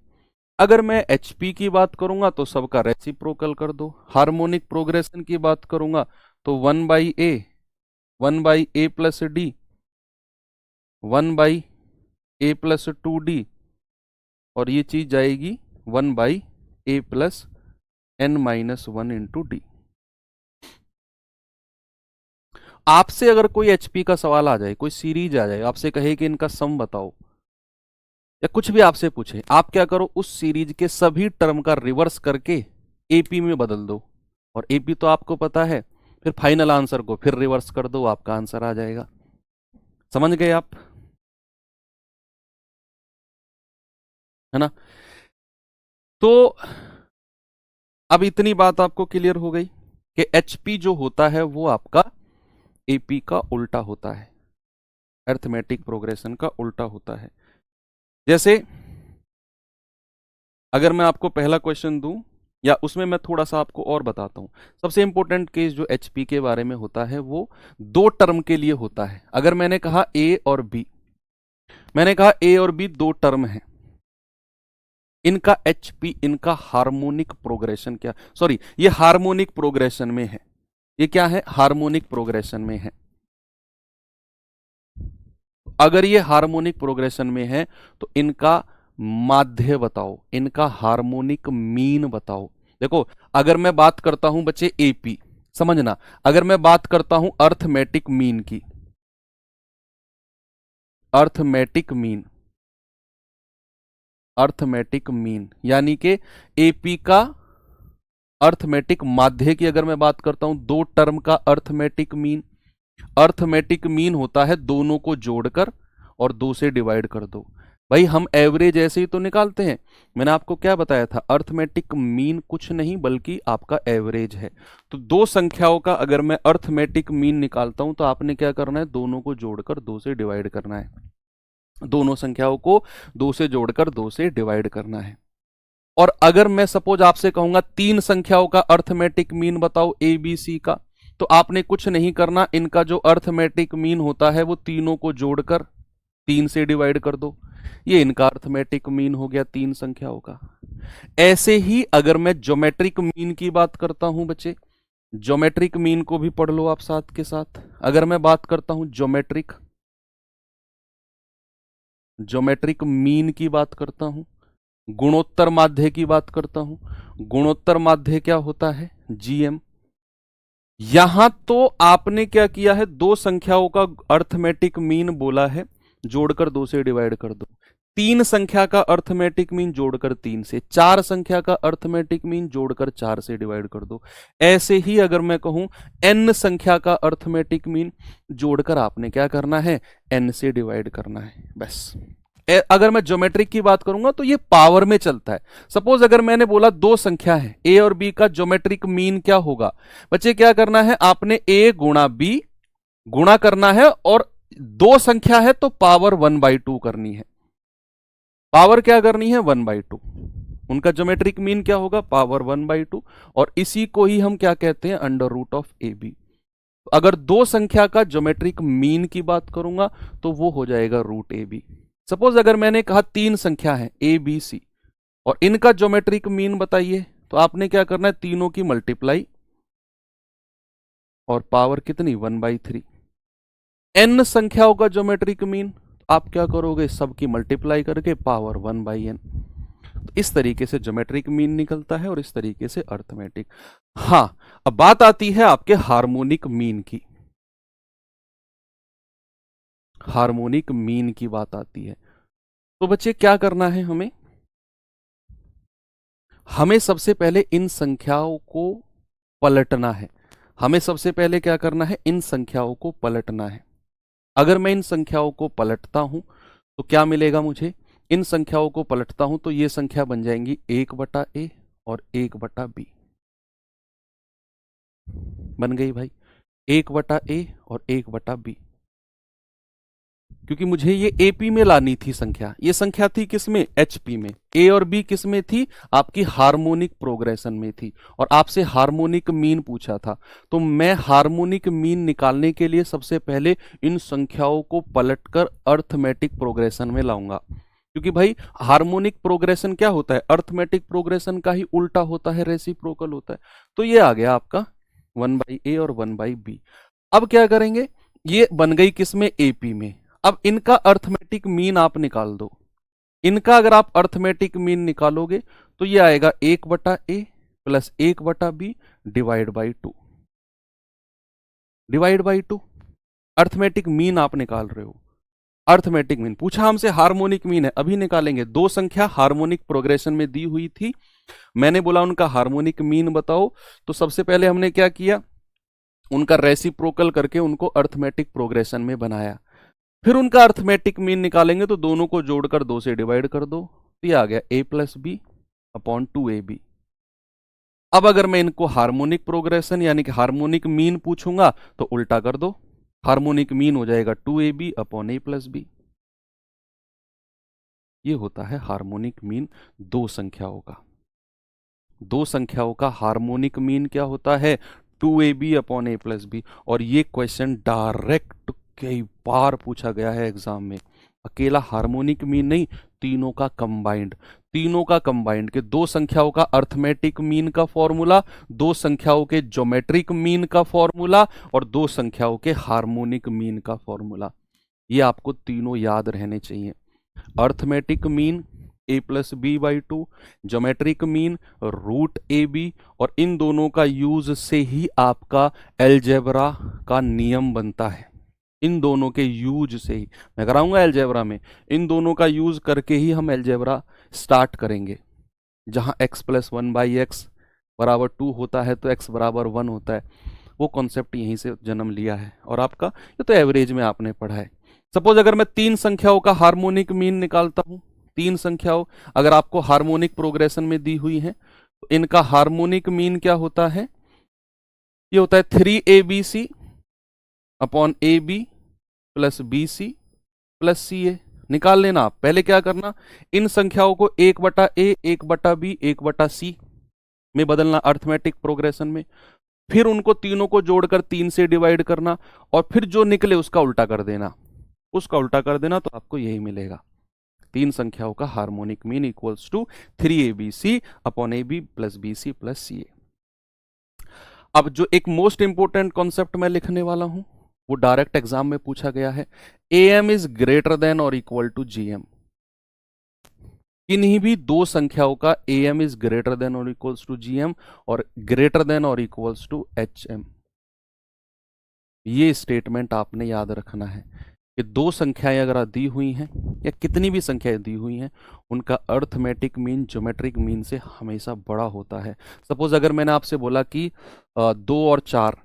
Speaker 1: अगर मैं एचपी की बात करूंगा तो सबका रेसिप्रोकल कर दो। हार्मोनिक प्रोग्रेशन की बात करूंगा तो 1/a, 1/a plus D, 1/a plus 2d, और ये चीज जाएगी 1/a plus n-1 into D. आपसे अगर कोई एचपी का सवाल आ जाए, कोई सीरीज आ जाए, आपसे कहे कि इनका सम बताओ, या कुछ भी आपसे पूछे, आप क्या करो? उस सीरीज के सभी टर्म का रिवर्स करके एपी में बदल दो, और एपी तो आपको पता है, फिर फाइनल आंसर को फिर रिवर्स कर दो, आपका आंसर आ जाएगा। समझ गए आप? है ना? तो अब इतनी बात आपको क्लियर हो गई कि एचपी जो होता है वो आपका एपी का उल्टा होता है, अरिथमेटिक प्रोग्रेशन का उल्टा होता है। जैसे अगर मैं आपको पहला क्वेश्चन दूं, या उसमें मैं थोड़ा सा आपको और बताता हूं। सबसे इंपॉर्टेंट केस जो एचपी के बारे में होता है वो 2 टर्म के लिए होता है। अगर मैंने कहा ए और बी, मैंने कहा ए और बी 2 टर्म है, इनका एचपी, इनका हार्मोनिक प्रोग्रेशन क्या, सॉरी ये हार्मोनिक प्रोग्रेशन में है, ये क्या है? हार्मोनिक प्रोग्रेशन में है। अगर ये हार्मोनिक प्रोग्रेशन में है तो इनका माध्य बताओ, इनका हार्मोनिक मीन बताओ। देखो अगर मैं बात करता हूं बच्चे एपी, समझना, अगर मैं बात करता हूं अर्थमेटिक मीन की, अर्थमेटिक मीन, अर्थमेटिक मीन यानी कि एपी का अर्थमेटिक माध्य की अगर मैं बात करता हूं, 2 टर्म का अर्थमेटिक मीन। अर्थमेटिक मीन होता है दोनों को जोड़कर और 2 से डिवाइड कर दो। भाई हम एवरेज ऐसे ही तो निकालते हैं। मैंने आपको क्या बताया था? अर्थमेटिक मीन कुछ नहीं बल्कि आपका एवरेज है। तो 2 संख्याओं का अगर मैं अर्थमेटिक मीन निकालता हूं तो आपने क्या करना है? दोनों को जोड़कर 2 से डिवाइड करना है, दोनों संख्याओं को 2 से जोड़कर 2 से डिवाइड करना है। और अगर मैं सपोज आपसे कहूंगा 3 संख्याओं का अर्थमेटिक मीन बताओ ए बी सी का, तो आपने कुछ नहीं करना, इनका जो अर्थमेटिक मीन होता है वो तीनों को जोड़कर 3 से डिवाइड कर दो, ये इनका अर्थमेटिक मीन हो गया 3 संख्याओं का। ऐसे ही अगर मैं ज्योमेट्रिक मीन की बात करता हूं बच्चे, ज्योमेट्रिक मीन को भी पढ़ लो आप साथ के साथ। अगर मैं बात करता हूं ज्योमेट्रिक, ज्योमेट्रिक मीन की बात करता हूं, गुणोत्तर माध्य की बात करता हूं। गुणोत्तर माध्य क्या होता है? जीएम। यहां तो आपने क्या किया है, दो संख्याओं का अर्थमेटिक मीन बोला है, जोड़कर 2 से डिवाइड कर दो। 3 संख्या का अर्थमेटिक मीन जोड़कर 3 से, 4 संख्या का अर्थमेटिक मीन जोड़कर 4 से डिवाइड कर दो। ऐसे ही अगर मैं कहूं n संख्या का अर्थमेटिक मीन जोड़कर आपने क्या करना है, n से डिवाइड करना है, बस। अगर मैं ज्योमेट्रिक की बात करूंगा तो ये पावर में चलता है। सपोज अगर मैंने बोला दो संख्या है a और b का ज्योमेट्रिक मीन क्या होगा, बच्चे क्या करना है, आपने a गुणा b गुणा करना है, और दो संख्या है तो पावर 1/2 करनी है। पावर क्या करनी है, 1/2। उनका ज्योमेट्रिक मीन क्या होगा, पावर 1/2, और इसी को ही हम क्या कहते हैं, under root of a b. अगर दो संख्या का ज्योमेट्रिक मीन की बात करूंगा तो वो हो जाएगा रूट ए बी। सपोज अगर मैंने कहा 3 संख्या है ए बी सी और इनका ज्योमेट्रिक मीन बताइए, तो आपने क्या करना है, तीनों की मल्टीप्लाई और पावर कितनी, 1/3। n संख्याओं का ज्योमेट्रिक मीन, आप क्या करोगे, सबकी मल्टीप्लाई करके पावर 1/n। तो इस तरीके से ज्योमेट्रिक मीन निकलता है और इस तरीके से अर्थमेटिक। हाँ, अब बात आती है आपके हार्मोनिक मीन की। हार्मोनिक मीन की बात आती है, तो बच्चे क्या करना है हमें, हमें सबसे पहले इन संख्याओं को पलटना है। हमें सबसे पहले क्या करना है, इन संख्याओं को पलटना है। अगर मैं इन संख्याओं को पलटता हूं तो क्या मिलेगा मुझे, इन संख्याओं को पलटता हूं तो ये संख्या बन जाएंगी 1/a और 1/b। बन गई भाई, 1/a और 1/b, क्योंकि मुझे ये एपी में लानी थी संख्या। ये संख्या थी किसमें, एचपी में। ए और बी किसमें थी, आपकी हार्मोनिक प्रोग्रेशन में थी, और आपसे हार्मोनिक मीन पूछा था। तो मैं हार्मोनिक मीन निकालने के लिए सबसे पहले इन संख्याओं को पलटकर अर्थमेटिक प्रोग्रेशन में लाऊंगा, क्योंकि भाई हार्मोनिक प्रोग्रेशन क्या होता है, अर्थमेटिक प्रोग्रेशन का ही उल्टा होता है, रेसिप्रोकल होता है। तो ये आ गया आपका 1/a और 1/b। अब क्या करेंगे, ये बन गई किसमें, एपी में। अब इनका अर्थमेटिक मीन आप निकाल दो। इनका अगर आप अर्थमेटिक मीन निकालोगे तो ये आएगा 1/a plus 1/b divide by 2। Divide by 2 arithmetic mean आप निकाल रहे हो। अर्थमेटिक मीन पूछा हमसे, हार्मोनिक मीन है, अभी निकालेंगे। दो संख्या हार्मोनिक प्रोग्रेशन में दी हुई थी, मैंने बोला उनका हार्मोनिक मीन बताओ। तो सबसे पहले हमने क्या किया, उनका रेसिप्रोकल करके उनको अर्थमेटिक प्रोग्रेशन में बनाया। फिर उनका अर्थमेटिक मीन निकालेंगे तो दोनों को जोड़कर 2 से डिवाइड कर दो, तो ये आ गया a plus b upon 2ab। अब अगर मैं इनको हार्मोनिक प्रोग्रेशन यानी कि हार्मोनिक मीन पूछूंगा तो उल्टा कर दो, हार्मोनिक मीन हो जाएगा 2ab upon a plus B. ये होता है हार्मोनिक मीन दो संख्याओं का। दो संख्याओं का हार्मोनिक मीन क्या होता है, 2ab upon a plus B. और ये क्वेश्चन डायरेक्ट कई बार पूछा गया है एग्जाम में। अकेला हार्मोनिक मीन नहीं, तीनों का कंबाइंड। तीनों का कंबाइंड के दो संख्याओं का अर्थमेटिक मीन का फॉर्मूला, दो संख्याओं के ज्योमेट्रिक मीन का फॉर्मूला, और दो संख्याओं के हार्मोनिक मीन का फॉर्मूला। ये आपको तीनों याद रहने चाहिए। Arithmetic mean a plus b by 2, geometric mean root a b, और इन दोनों का यूज से ही आपका एलजेब्रा का नियम बनता है। इन दोनों के यूज से ही मैं कराऊंगा एलजेब्रा में, इन दोनों का यूज करके ही हम एलजेब्रा स्टार्ट करेंगे। जहां x प्लस 1/x बराबर 2 होता है तो x बराबर 1 होता है, वो कॉन्सेप्ट यहीं से जन्म लिया है। और आपका ये तो एवरेज में आपने पढ़ा है। सपोज अगर मैं 3 संख्याओं का हार्मोनिक मीन निकालता हूं, 3 संख्याओं अगर आपको हार्मोनिक प्रोग्रेशन में दी हुई है तो इनका हार्मोनिक मीन क्या होता है, ये होता है 3abc upon a b plus b c plus c a. निकाल लेना आप। पहले क्या करना, इन संख्याओं को 1/a 1/b 1/c में बदलना अर्थमेटिक प्रोग्रेशन में। फिर उनको तीनों को जोड़कर 3 से डिवाइड करना, और फिर जो निकले उसका उल्टा कर देना। उसका उल्टा कर देना तो आपको यही मिलेगा, 3 संख्याओं का harmonic mean equals to 3abc upon a b plus b c plus c a. अब जो एक मोस्ट इंपोर्टेंट कॉन्सेप्ट मैं लिखने वाला हूं वो डायरेक्ट एग्जाम में पूछा गया है, am इज ग्रेटर देन और इक्वल टू gm। किन्हीं भी दो संख्याओं का am इज ग्रेटर देन और इक्वल्स टू gm और ग्रेटर देन और इक्वल्स टू hm। ये स्टेटमेंट आपने याद रखना है कि दो संख्याएं अगर दी हुई हैं या कितनी भी संख्याएं दी हुई हैं, उनका अर्थमेटिक मीन ज्योमेट्रिक मीन से हमेशा बड़ा होता है। सपोज अगर मैंने आपसे बोला कि 2 और 4,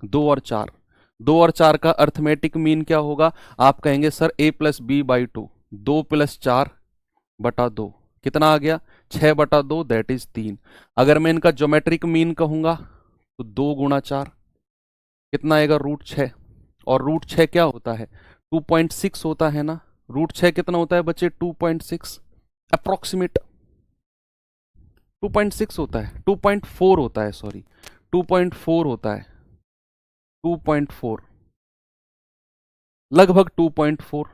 Speaker 1: 2 और 4, 2 और 4 का अर्थमेटिक मीन क्या होगा, आप कहेंगे सर a+b/2, 2+4/2 कितना आ गया, 6/2, दैट इज 3। अगर मैं इनका ज्योमेट्रिक मीन कहूंगा तो 2 × 4 कितना आएगा, √6। और √6 क्या होता है, 2.6 होता है ना। √6 कितना होता है बच्चे, 2.6, अप्रोक्सीमेट 2.6 होता है, 2.4 होता है, सॉरी 2.4 होता है, 2.4, लगभग 2.4।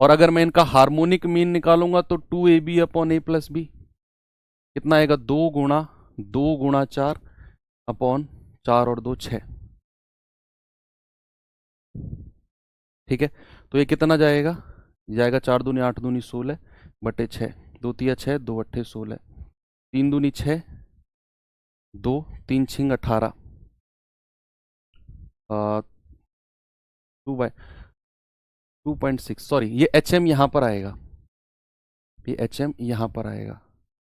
Speaker 1: और अगर मैं इनका हार्मोनिक मीन निकालूंगा तो 2ab/a+b कितना आएगा, 2 × 4 और 2 6। ठीक है, तो ये कितना जाएगा, जाएगा 4 दूनी 8 दूनी 16 बटे 6, 2 तिया 6, 2 अट्ठे 16, 3 दूनी 6, 2 3 छिंग 18, 2/2.6, सॉरी ये HM यहाँ पर आएगा, ये HM यहाँ पर आएगा,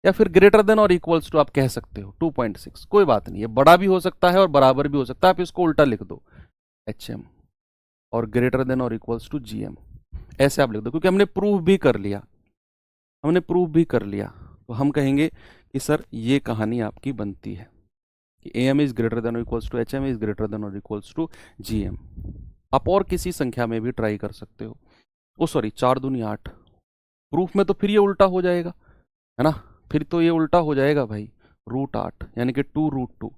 Speaker 1: या फिर ग्रेटर देन और इक्वल्स टू आप कह सकते हो 2.6, कोई बात नहीं, ये बड़ा भी हो सकता है और बराबर भी हो सकता है, आप इसको उल्टा लिख दो HM और ग्रेटर देन और इक्वल्स टू GM, ऐसे आप लिख दो, क्योंकि हमने प्रूव भी कर लिया, हमने प्रूव भी कर लिया। तो हम कहेंगे कि सर ये कहानी आपकी बनती है कि AM इज ग्रेटर देन और equals to HM is greater than और इक्वल्स टू GM। आप और किसी संख्या में भी ट्राई कर सकते हो। ओ सॉरी 4 दूनी 8, प्रूफ में तो फिर ये उल्टा हो जाएगा, है ना, फिर तो ये उल्टा हो जाएगा भाई, √8 यानी कि 2√2,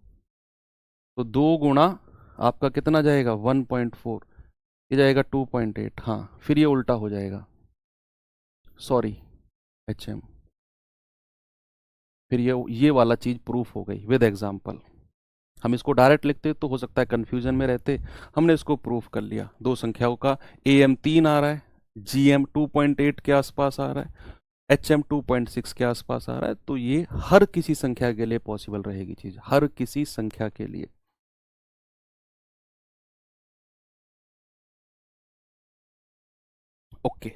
Speaker 1: तो 2 गुणा आपका कितना जाएगा 1.4, ये जाएगा 2.8, हाँ फिर ये उल्टा हो जाएगा, सॉरी HM, फिर ये वाला चीज प्रूफ हो गई विद एग्जाम्पल। हम इसको डायरेक्ट लिखते तो हो सकता है कंफ्यूजन में रहते, हमने इसको प्रूफ कर लिया। दो संख्याओं का AM 3 आ रहा है, GM 2.8 के आसपास आ रहा है, HM 2.6 के आसपास आ रहा है, तो ये हर किसी संख्या के लिए पॉसिबल रहेगी चीज, हर किसी संख्या के लिए। ओके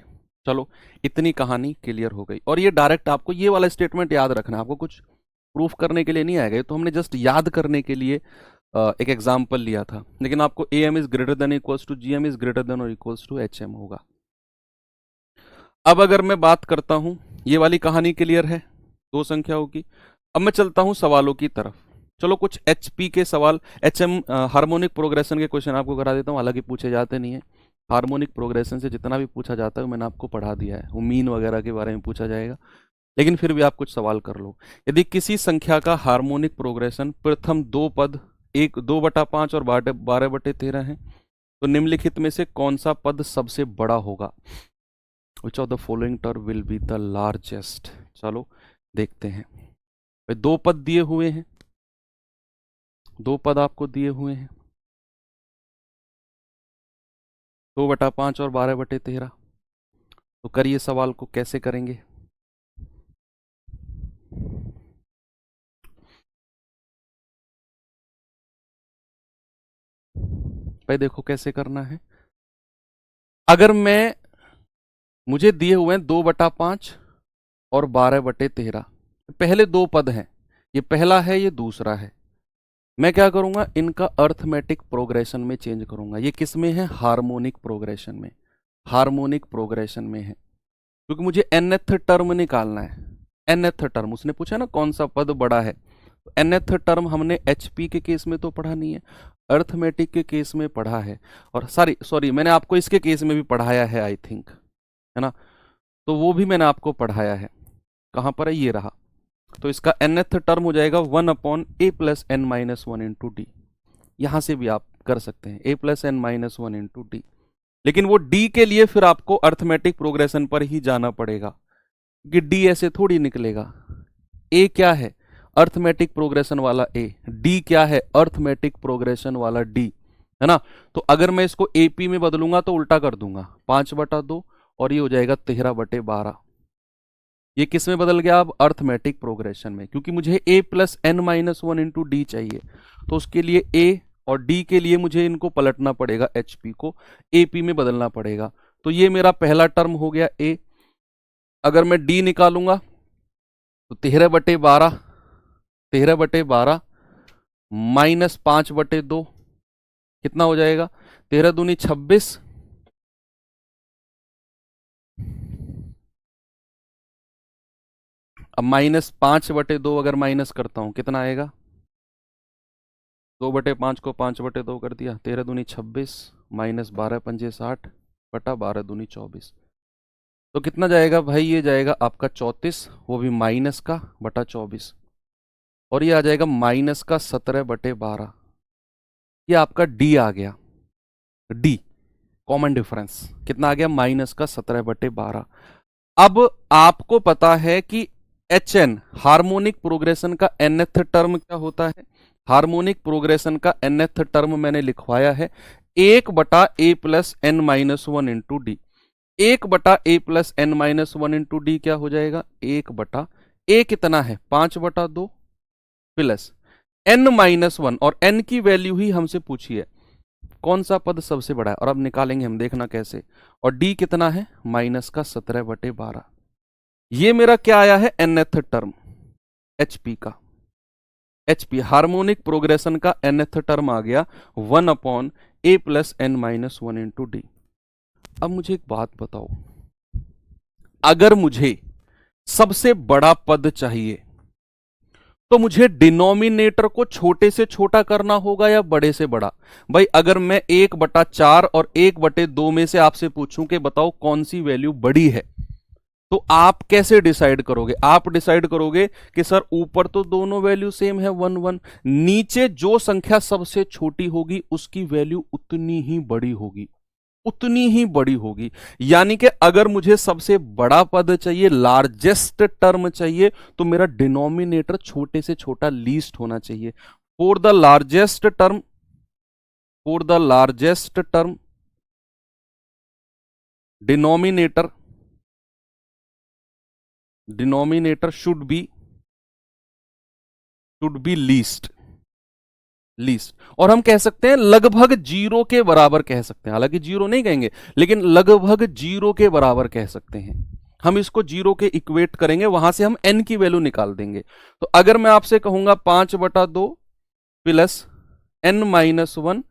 Speaker 1: चलो, इतनी कहानी क्लियर हो गई। और ये डायरेक्ट आपको ये वाला स्टेटमेंट याद रखना है, आपको कुछ प्रूफ करने के लिए नहीं आएगा, तो हमने जस्ट याद करने के लिए एक एग्जाम्पल लिया था, लेकिन आपको AM is greater than equals to GM is greater than और इक्वल्स टू HM होगा। अब अगर मैं बात करता हूं, ये वाली कहानी क्लियर है दो संख्याओं की। अब मैं चलता हूं सवालों की तरफ। चलो कुछ HP के सवाल, HM हार्मोनिक प्रोग्रेशन के क्वेश्चन आपको करा देता हूं, हालांकि पूछे जाते नहीं है। हार्मोनिक प्रोग्रेशन से जितना भी पूछा जाता है मैंने आपको पढ़ा दिया है, वो मीन वगैरह के बारे में पूछा जाएगा, लेकिन फिर भी आप कुछ सवाल कर लो। यदि किसी संख्या का हार्मोनिक प्रोग्रेशन प्रथम दो पद 2/5 और 12/13 है, तो निम्नलिखित में से कौन सा पद सबसे बड़ा होगा? Which of the following term will be the largest? चलो देखते हैं। भाई दो पद दिए हुए हैं, दो पद आपको दिए हुए हैं, 2/5 और 12/13, तो करिए सवाल को कैसे करेंगे। भाई देखो कैसे करना है। अगर मैं, मुझे दिए हुए हैं 2/5 और 12/13, पहले दो पद हैं, ये पहला है ये दूसरा है, मैं क्या करूंगा इनका अर्थमेटिक प्रोग्रेशन में चेंज करूंगा। ये किस में है, हार्मोनिक प्रोग्रेशन में, हार्मोनिक प्रोग्रेशन में है, क्योंकि मुझे nth टर्म निकालना है। nth टर्म, उसने पूछा ना कौन सा पद बड़ा है, तो nth टर्म हमने HP के केस में तो पढ़ा नहीं है, अर्थमेटिक के केस में पढ़ा है, और सॉरी मैंने आपको इसके केस में भी पढ़ाया है आई थिंक, है ना, तो वो भी मैंने आपको पढ़ाया है। कहाँ पर है, ये रहा। तो इसका nth टर्म हो जाएगा 1/a+n-1 इंटू डी। यहां से भी आप कर सकते हैं a+n-1 इंटू डी, लेकिन वो d के लिए फिर आपको अर्थमेटिक प्रोग्रेशन पर ही जाना पड़ेगा, कि d ऐसे थोड़ी निकलेगा। a क्या है, अर्थमेटिक प्रोग्रेशन वाला a, d क्या है, अर्थमेटिक प्रोग्रेशन वाला d, है ना। तो अगर मैं इसको AP में बदलूंगा तो उल्टा कर दूंगा, 5/2 और ये हो जाएगा 13/12। ये किस में बदल गया अब, अर्थमेटिक प्रोग्रेशन में, क्योंकि मुझे a+n-1 इंटू डी चाहिए, तो उसके लिए a और डी के लिए मुझे इनको पलटना पड़ेगा, एचपी को एपी में बदलना पड़ेगा। तो ये मेरा पहला टर्म हो गया ए। अगर मैं डी निकालूंगा तो 13/12, 13/12 -5/2 कितना हो जाएगा, 13 दूनी 26, अब -5/2 अगर माइनस करता हूं कितना आएगा, 2/5 को 5/2 कर दिया, 13 दूनी 26 -12 पंजे 60 बटा 12 दूनी 24। तो कितना जाएगा भाई, ये जाएगा आपका 34, वो भी माइनस का बटा 24, और ये आ जाएगा माइनस का 17/12। ये आपका डी आ गया, डी कॉमन डिफरेंस कितना आ गया, माइनस का 17/12। अब आपको पता है कि एच एन हार्मोनिक प्रोग्रेशन का nth टर्म क्या होता है, हार्मोनिक प्रोग्रेशन का nth टर्म मैंने लिखवाया है 1/a plus n minus 1 into D. 1/a plus n minus 1 into D क्या हो जाएगा, 1/a कितना है 5/2 प्लस n माइनस 1, और n की वैल्यू ही हमसे पूछी है कौन सा पद सबसे बड़ा है, और अब निकालेंगे हम, देखना कैसे। और d कितना है माइनस का 17/12। ये मेरा क्या आया है nth टर्म hp का, hp हार्मोनिक प्रोग्रेशन का nth टर्म आ गया 1/a plus n minus 1 into D. अब मुझे एक बात बताओ, अगर मुझे सबसे बड़ा पद चाहिए तो मुझे डिनोमिनेटर को छोटे से छोटा करना होगा या बड़े से बड़ा। भाई अगर मैं 1/4 और 1/2 में से आपसे पूछूं कि बताओ कौन सी वैल्यू बड़ी है, तो आप कैसे डिसाइड करोगे, आप डिसाइड करोगे कि सर ऊपर तो दोनों वैल्यू सेम है 1 1, नीचे जो संख्या सबसे छोटी होगी उसकी वैल्यू उतनी ही बड़ी होगी, उतनी ही बड़ी होगी। यानी कि अगर मुझे सबसे बड़ा पद चाहिए, लार्जेस्ट टर्म चाहिए, तो मेरा डिनोमिनेटर छोटे से छोटा लीस्ट होना चाहिए। For the largest term, for the largest term denominator should be least, और हम कह सकते हैं लगभग 0 के बराबर कह सकते हैं, हालांकि 0 नहीं कहेंगे लेकिन लगभग 0 के बराबर कह सकते हैं। हम इसको 0 के इक्वेट करेंगे, वहां से हम n की वैल्यू निकाल देंगे। तो अगर मैं आपसे कहूंगा 5/2 प्लस n माइनस 1,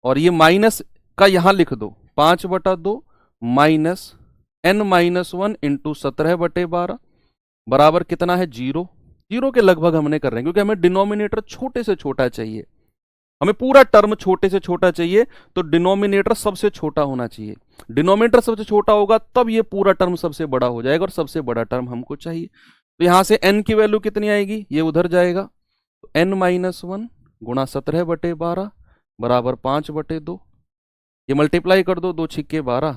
Speaker 1: और ये माइनस का यहां लिख दो, 5/2 माइनस n माइनस 1 इंटू 17/12 बराबर कितना है 0। 0 के लगभग हमने कर रहे हैं क्योंकि हमें डिनोमिनेटर छोटे से छोटा चाहिए, हमें पूरा टर्म छोटे से छोटा चाहिए, तो डिनोमिनेटर सबसे छोटा होना चाहिए। डिनोमिनेटर सबसे छोटा होगा तब ये पूरा टर्म सबसे बड़ा हो जाएगा, और सबसे बड़ा टर्म हमको चाहिए। तो यहां से n की वैल्यू कितनी आएगी, ये उधर जाएगा, तो n माइनस 1 गुणा 17/12 बराबर 5/2, ये मल्टीप्लाई कर दो, 2 छिक्के 12,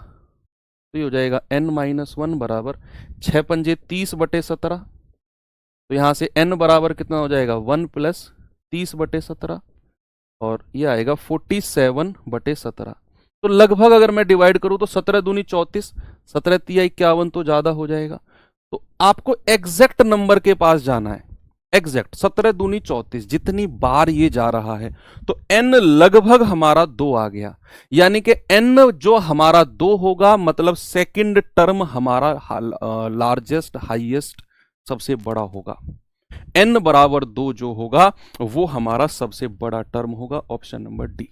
Speaker 1: तो ये हो जाएगा n माइनस 1 बराबर 6 पंजे 30/17। तो यहां से n बराबर कितना हो जाएगा 1 प्लस 30/17, और ये आएगा 47/17। तो लगभग अगर मैं डिवाइड करूं तो 17 दूनी 34, 17 तिया 51, तो ज्यादा हो जाएगा। तो आपको एग्जैक्ट नंबर के पास जाना है, एग्जैक्ट 17 दूनी 34 जितनी बार ये जा रहा है, तो n लगभग हमारा 2 आ गया। यानी कि n जो हमारा 2 होगा, मतलब सेकंड टर्म हमारा लार्जेस्ट हाईएस्ट सबसे बड़ा होगा। n बराबर 2 जो होगा वो हमारा सबसे बड़ा टर्म होगा, ऑप्शन नंबर डी।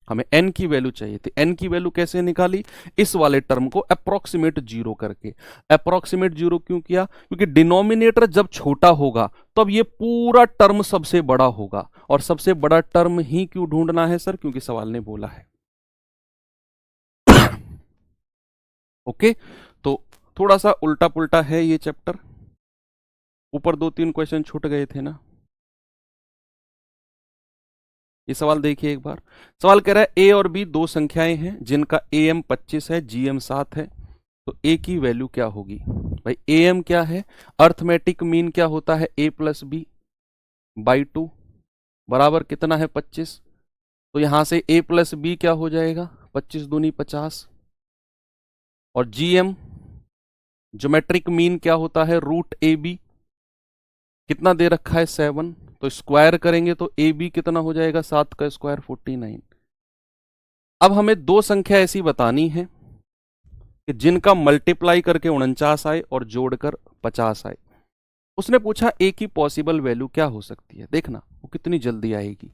Speaker 1: हमें n की वैल्यू चाहिए थी, n की वैल्यू कैसे निकाली, इस वाले टर्म को अप्रोक्सीमेट 0 करके। अप्रोक्सीमेट 0 क्यों किया, क्योंकि डिनोमिनेटर जब छोटा होगा तब ये पूरा टर्म सबसे बड़ा होगा, और सबसे बड़ा टर्म ही क्यों ढूंढना है सर, क्योंकि सवाल ने बोला है। ओके, तो थोड़ा सा उल्टा पुल्टा है ये चैप्टर, ऊपर 2-3 क्वेश्चन छूट गए थे ना। ये सवाल देखिए एक बार, सवाल कह रहा है ए और बी दो संख्याएं हैं जिनका am 25 है, gm 7 है, तो a की वैल्यू क्या होगी। भाई am क्या है, अर्थमेटिक मीन क्या होता है, a प्लस बी बाई 2 बराबर कितना है 25। तो यहां से a प्लस बी क्या हो जाएगा, 25 दूनी 50, और gm ज्योमेट्रिक मीन क्या होता है, रूट ab, कितना दे रखा है 7, तो स्क्वायर करेंगे तो ए बी कितना हो जाएगा, 7 का स्क्वायर 49। अब हमें दो संख्या ऐसी बतानी है कि जिनका मल्टीप्लाई करके 49 आए और जोड़कर 50 आए। उसने पूछा ए की पॉसिबल वैल्यू क्या हो सकती है, देखना वो कितनी जल्दी आएगी।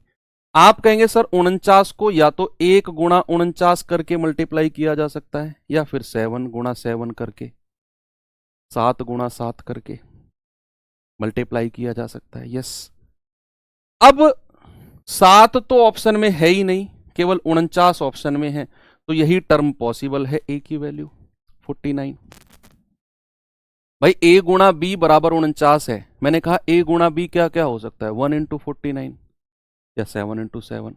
Speaker 1: आप कहेंगे सर 49 को या तो 1 गुणा 49 करके मल्टीप्लाई किया जा सकता है, या फिर 7 गुणा 7 करके, 7 गुणा 7 करके मल्टीप्लाई किया जा सकता है। यस, अब 7 तो ऑप्शन में है ही नहीं, केवल 49 ऑप्शन में है, तो यही टर्म पॉसिबल है, ए की वैल्यू 49। भाई ए गुणा बी बराबर 49 है, मैंने कहा ए गुणा बी क्या क्या हो सकता है, 1 इंटू 49 या 7 इंटू 7।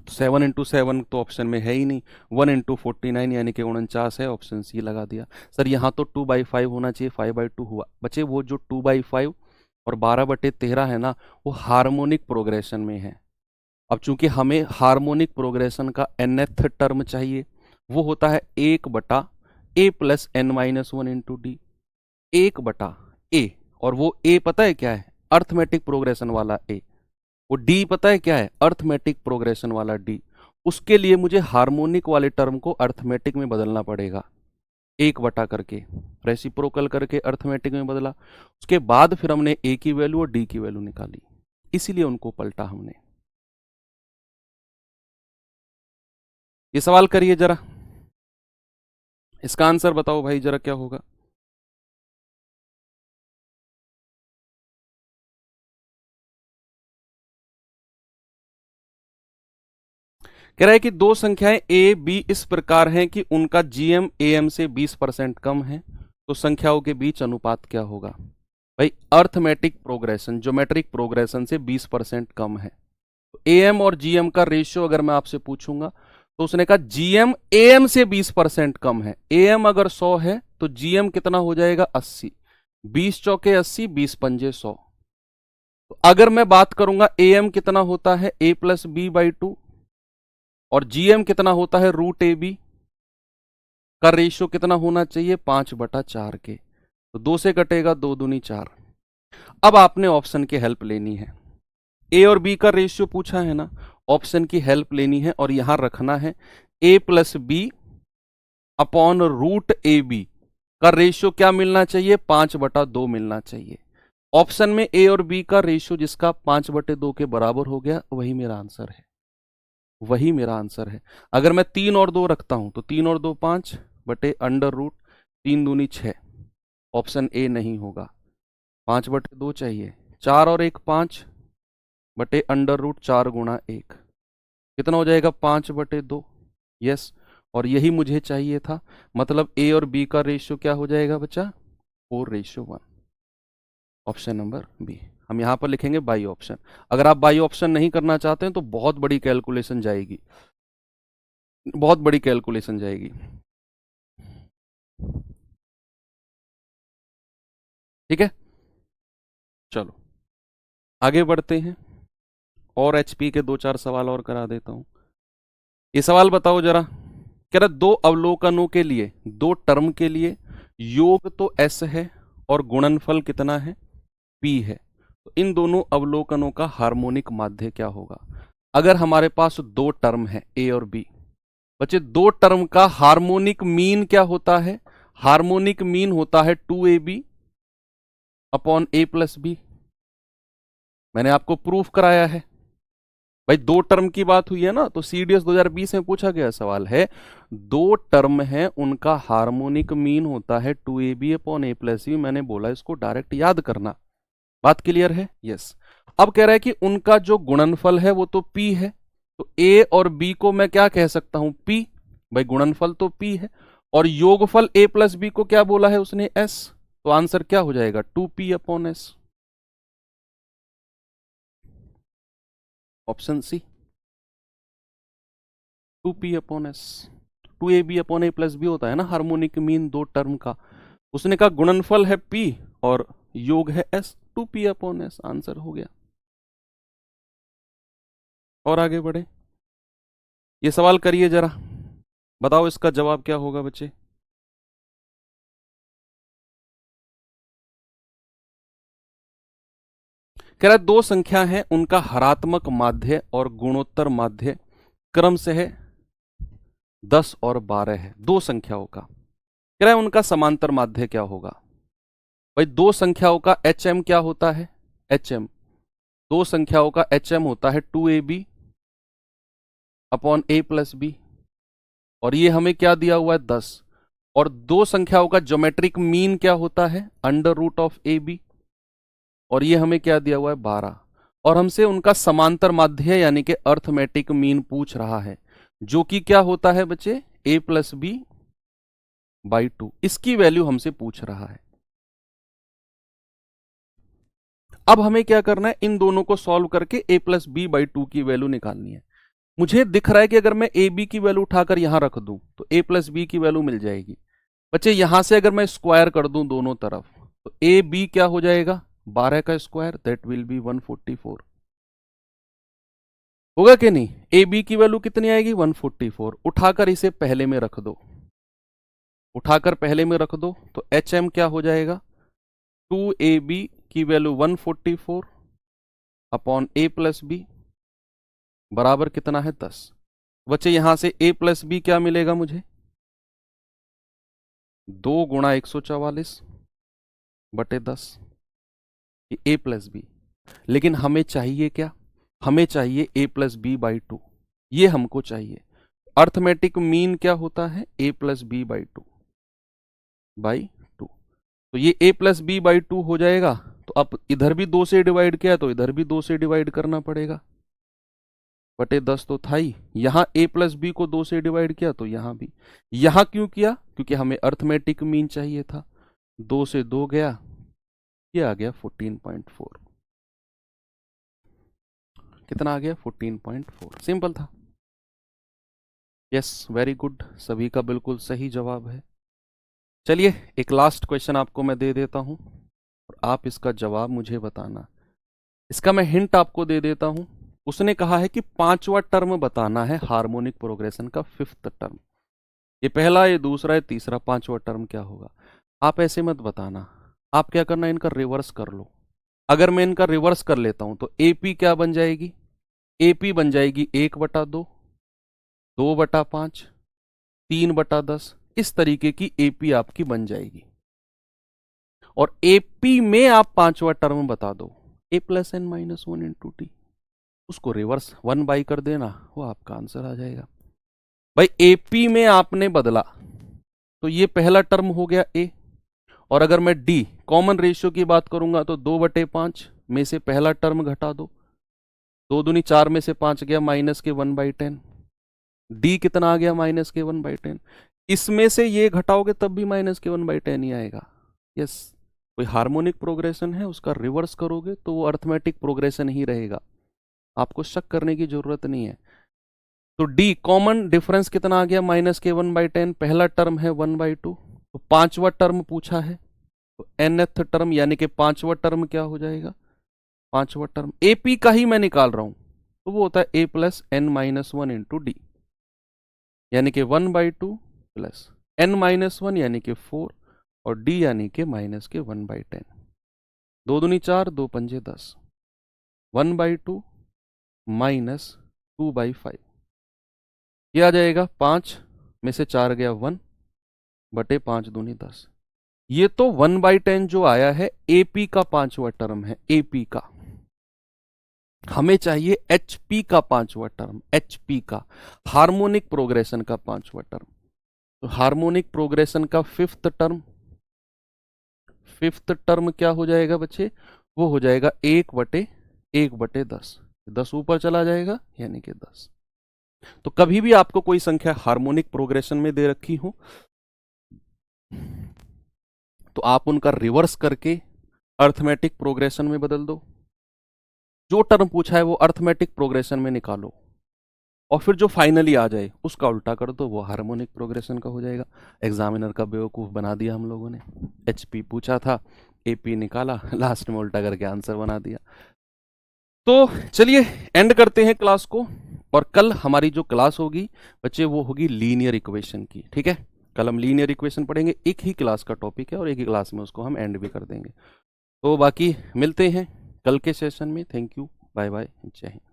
Speaker 1: 7 इंटू 7 तो ऑप्शन में है ही नहीं, 1 इंटू 49 यानी कि 49 है, ऑप्शन सी लगा दिया। सर यहाँ तो 2/5 होना चाहिए, 5/2 हुआ। बच्चे वो जो 2/5 और 12/13 है ना, वो हार्मोनिक प्रोग्रेशन में है। अब चूंकि हमें हार्मोनिक प्रोग्रेशन का nth टर्म चाहिए, वो होता है 1/a plus n-1 into D, 1/a। और वो a पता है क्या है, अर्थमेटिक प्रोग्रेशन वाला a। वो d पता है क्या है, अर्थमेटिक प्रोग्रेशन वाला d। उसके लिए मुझे हार्मोनिक वाले टर्म को अर्थमेटिक में बदलना पड़ेगा, 1 करके रेसिप्रोकल करके अर्थमेटिक में बदला। उसके बाद फिर हमने a की वैल्यू और d की वैल्यू निकाली, इसीलिए उनको पलटा हमने। ये सवाल करिए जरा, इसका आंसर बताओ भाई जरा क्या होगा। कह रहा है कि दो संख्याएं ए बी इस प्रकार हैं कि उनका जीएम एएम से 20% कम है, तो संख्याओं के बीच अनुपात क्या होगा। भाई अर्थमेटिक प्रोग्रेशन, ज्योमेट्रिक प्रोग्रेशन से 20% कम है, तो एएम और जीएम का रेशियो अगर मैं आपसे पूछूंगा, तो उसने कहा जीएम एएम से 20% कम है। एएम अगर 100 है तो जीएम कितना हो जाएगा, 80। 20 चौके 80, 20 पंजे 100। तो अगर मैं बात करूंगा एएम कितना होता है a प्लस बी बाई 2, और जीएम कितना होता है √ab, का रेशियो कितना होना चाहिए, 5/4 के। तो 2 से कटेगा, 2 दूनी 4। अब आपने ऑप्शन की हेल्प लेनी है, ए और बी का रेशियो पूछा है ना, ऑप्शन की हेल्प लेनी है और यहां रखना है a plus b upon √ab का रेशियो क्या मिलना चाहिए, 5/2 मिलना चाहिए। ऑप्शन में ए और बी का रेशियो जिसका 5/2 के बराबर हो गया, वही मेरा आंसर है, वही मेरा आंसर है। अगर मैं 3 और 2 रखता हूं तो 3 और 2 5 बटे अंडर रूट 3 दूनी 6, ऑप्शन ए नहीं होगा, 5/2 चाहिए। 4 और 1 5 बटे अंडर रूट 4 गुणा 1, कितना हो जाएगा, 5/2। यस, और यही मुझे चाहिए था, मतलब ए और बी का रेशियो क्या हो जाएगा बच्चा, 4:1। Option number B. हम यहां पर लिखेंगे बाई ऑप्शन। अगर आप बाई ऑप्शन नहीं करना चाहते हैं तो बहुत बड़ी कैलकुलेशन जाएगी, बहुत बड़ी कैलकुलेशन जाएगी। ठीक है, चलो आगे बढ़ते हैं, और एचपी के 2-4 सवाल और करा देता हूं। ये सवाल बताओ जरा, कह रहा दो अवलोकनों के लिए, दो टर्म के लिए योग तो एस है और गुणनफल कितना है, पी है, तो इन दोनों अवलोकनों का हार्मोनिक माध्य क्या होगा। अगर हमारे पास दो टर्म है ए और बी, बच्चे दो टर्म का हार्मोनिक मीन क्या होता है, हार्मोनिक मीन होता है 2ab upon a plus B. मैंने आपको प्रूफ कराया है भाई, दो टर्म की बात हुई है ना, तो सीडीएस 2020 में पूछा गया सवाल है, दो टर्म है उनका हार्मोनिक मीन होता है 2ab upon a plus B. मैंने बोला इसको डायरेक्ट याद करना, बात क्लियर है। यस, अब कह रहा है कि उनका जो गुणनफल है वो तो p है, तो a और b को मैं क्या कह सकता हूं, p। भाई गुणनफल तो p है, और योगफल a प्लस बी को क्या बोला है उसने, s। तो आंसर क्या हो जाएगा, 2p upon s, option C, 2p upon s। 2ab upon a plus b होता है ना हार्मोनिक मीन दो टर्म का, उसने कहा गुणनफल है p और योग है s, 2p upon s, answer हो गया। और आगे बढ़े, ये सवाल करिए जरा, बताओ इसका जवाब क्या होगा बच्चे। कह रहा है दो संख्या है, उनका हरात्मक माध्य और गुणोत्तर माध्य क्रम से है 10 और 12 है। दो संख्याओं का कह रहा है उनका समांतर माध्य क्या होगा। भाई दो संख्याओं का HM क्या होता है, HM दो संख्याओं का HM होता है 2AB upon A plus B, और ये हमें क्या दिया हुआ है 10, और दो संख्याओं का ज्योमेट्रिक मीन क्या होता है अंडर रूट ऑफ AB, और ये हमें क्या दिया हुआ है 12, और हमसे उनका समांतर माध्य यानी कि अर्थमेटिक मीन पूछ रहा है, जो कि क्या होता है बच्चे A प्लस बी बाई 2, इसकी वैल्यू हमसे पूछ रहा है। अब हमें क्या करना है, इन दोनों को सॉल्व करके A प्लस बी बाई 2 की वैल्यू निकालनी है। मुझे दिख रहा है कि अगर मैं ए बी की वैल्यू उठाकर यहां रख दूं तो A प्लस बी की वैल्यू मिल जाएगी। बच्चे यहां से अगर मैं स्क्वायर कर दूं दोनों तरफ तो ए बी क्या हो जाएगा 12 का स्क्वायर, दैट विल बी 144, होगा कि नहीं। ए बी की वैल्यू कितनी आएगी 144, उठाकर इसे पहले में रख दो, उठाकर पहले में रख दो तो एच एम क्या हो जाएगा 2AB की value 144 upon A plus b बराबर कितना है 10। बच्चे यहां से A प्लस बी क्या मिलेगा मुझे 2 गुणा 144 बटे 10, ये A प्लस बी। लेकिन हमें चाहिए क्या, हमें चाहिए A प्लस बी बाई 2, ये हमको चाहिए। अर्थमेटिक मीन क्या होता है A plus b by 2 by 2, तो ये A प्लस बी बाई 2 हो जाएगा। तो अब इधर भी 2 से डिवाइड किया तो इधर भी 2 से डिवाइड करना पड़ेगा, बटे 10 तो था ही। यहां A प्लस बी को 2 से डिवाइड किया तो यहां भी। यहां क्यों किया, क्योंकि हमें अर्थमेटिक मीन चाहिए था। 2 से 2 गया, ये आ गया 14.4। कितना आ गया 14.4, सिंपल था। यस वेरी गुड, सभी का बिल्कुल सही जवाब है। चलिए एक लास्ट क्वेश्चन आपको मैं दे देता हूं और आप इसका जवाब मुझे बताना। इसका मैं हिंट आपको दे देता हूं। उसने कहा है कि पांचवा टर्म बताना है हार्मोनिक प्रोग्रेशन का, फिफ्थ टर्म। ये पहला, ये दूसरा, ये तीसरा, पांचवा टर्म क्या होगा। आप ऐसे मत बताना, आप क्या करना इनका रिवर्स कर लो। अगर मैं इनका रिवर्स कर लेता हूं तो AP क्या बन जाएगी, AP बन जाएगी 1/2, 2/5, 3/10, इस तरीके की AP आपकी बन जाएगी। और AP में आप पांचवा टर्म बता दो A plus n minus 1 into t, उसको रिवर्स 1 बाई कर देना, वो आपका आंसर आ जाएगा। भाई AP में आपने बदला तो ये पहला टर्म हो गया A, और अगर मैं D कॉमन रेशियो की बात करूंगा तो 2/5 में से पहला टर्म घटा दो, 2 दूनी 4 में से 5 गया माइनस के 1/10, D कितना आ गया माइनस के 1/10। इसमें से ये घटाओगे तब भी माइनस के 1/10 ही आएगा। यस, कोई हार्मोनिक प्रोग्रेशन है उसका रिवर्स करोगे तो वो अर्थमेटिक प्रोग्रेशन ही रहेगा, आपको शक करने की जरूरत नहीं है। तो D कॉमन डिफरेंस कितना आ गया माइनस के 1/10, पहला टर्म है 1/2, तो पांचवा टर्म पूछा है तो nth टर्म यानी कि पांचवा टर्म क्या हो जाएगा, पांचवा टर्म AP का ही मैं निकाल रहा हूं तो वो होता है A plus n minus 1 into d, यानी कि 1/2 प्लस n माइनस 1 यानी कि 4 और D यानी कि माइनस के 1/10। 2 दूनी 4, 2 पंजे 10, 1/2 माइनस 2/5, ये आ जाएगा 5 में से 4 गया 1 बटे 5 दूनी 10। ये तो 1/10 जो आया है AP का पांचवा टर्म है, AP का। हमें चाहिए HP का पांचवा टर्म, HP का हार्मोनिक प्रोग्रेशन का पांचवा टर्म। तो हार्मोनिक प्रोग्रेशन का फिफ्थ टर्म, फिफ्थ टर्म क्या हो जाएगा बच्चे, वो हो जाएगा 1/10, 10 ऊपर चला जाएगा यानी कि 10। तो कभी भी आपको कोई संख्या हार्मोनिक प्रोग्रेशन में दे रखी हो तो आप उनका रिवर्स करके अर्थमेटिक प्रोग्रेशन में बदल दो, जो टर्म पूछा है वो अर्थमेटिक प्रोग्रेशन में निकालो, और फिर जो फाइनली आ जाए उसका उल्टा कर दो, वो हार्मोनिक प्रोग्रेशन का हो जाएगा। एग्जामिनर का बेवकूफ बना दिया हम लोगों ने, HP पूछा था, AP निकाला, लास्ट में उल्टा करके आंसर बना दिया। तो चलिए एंड करते हैं क्लास को, और कल हमारी जो क्लास होगी बच्चे वो होगी लीनियर इक्वेशन की, ठीक है। कल हम लीनियर इक्वेशन पढ़ेंगे, एक ही क्लास का टॉपिक है और एक ही क्लास में उसको हम एंड भी कर देंगे। तो बाकी मिलते हैं कल के सेशन में। थैंक यू, बाय बाय, जय हिंद।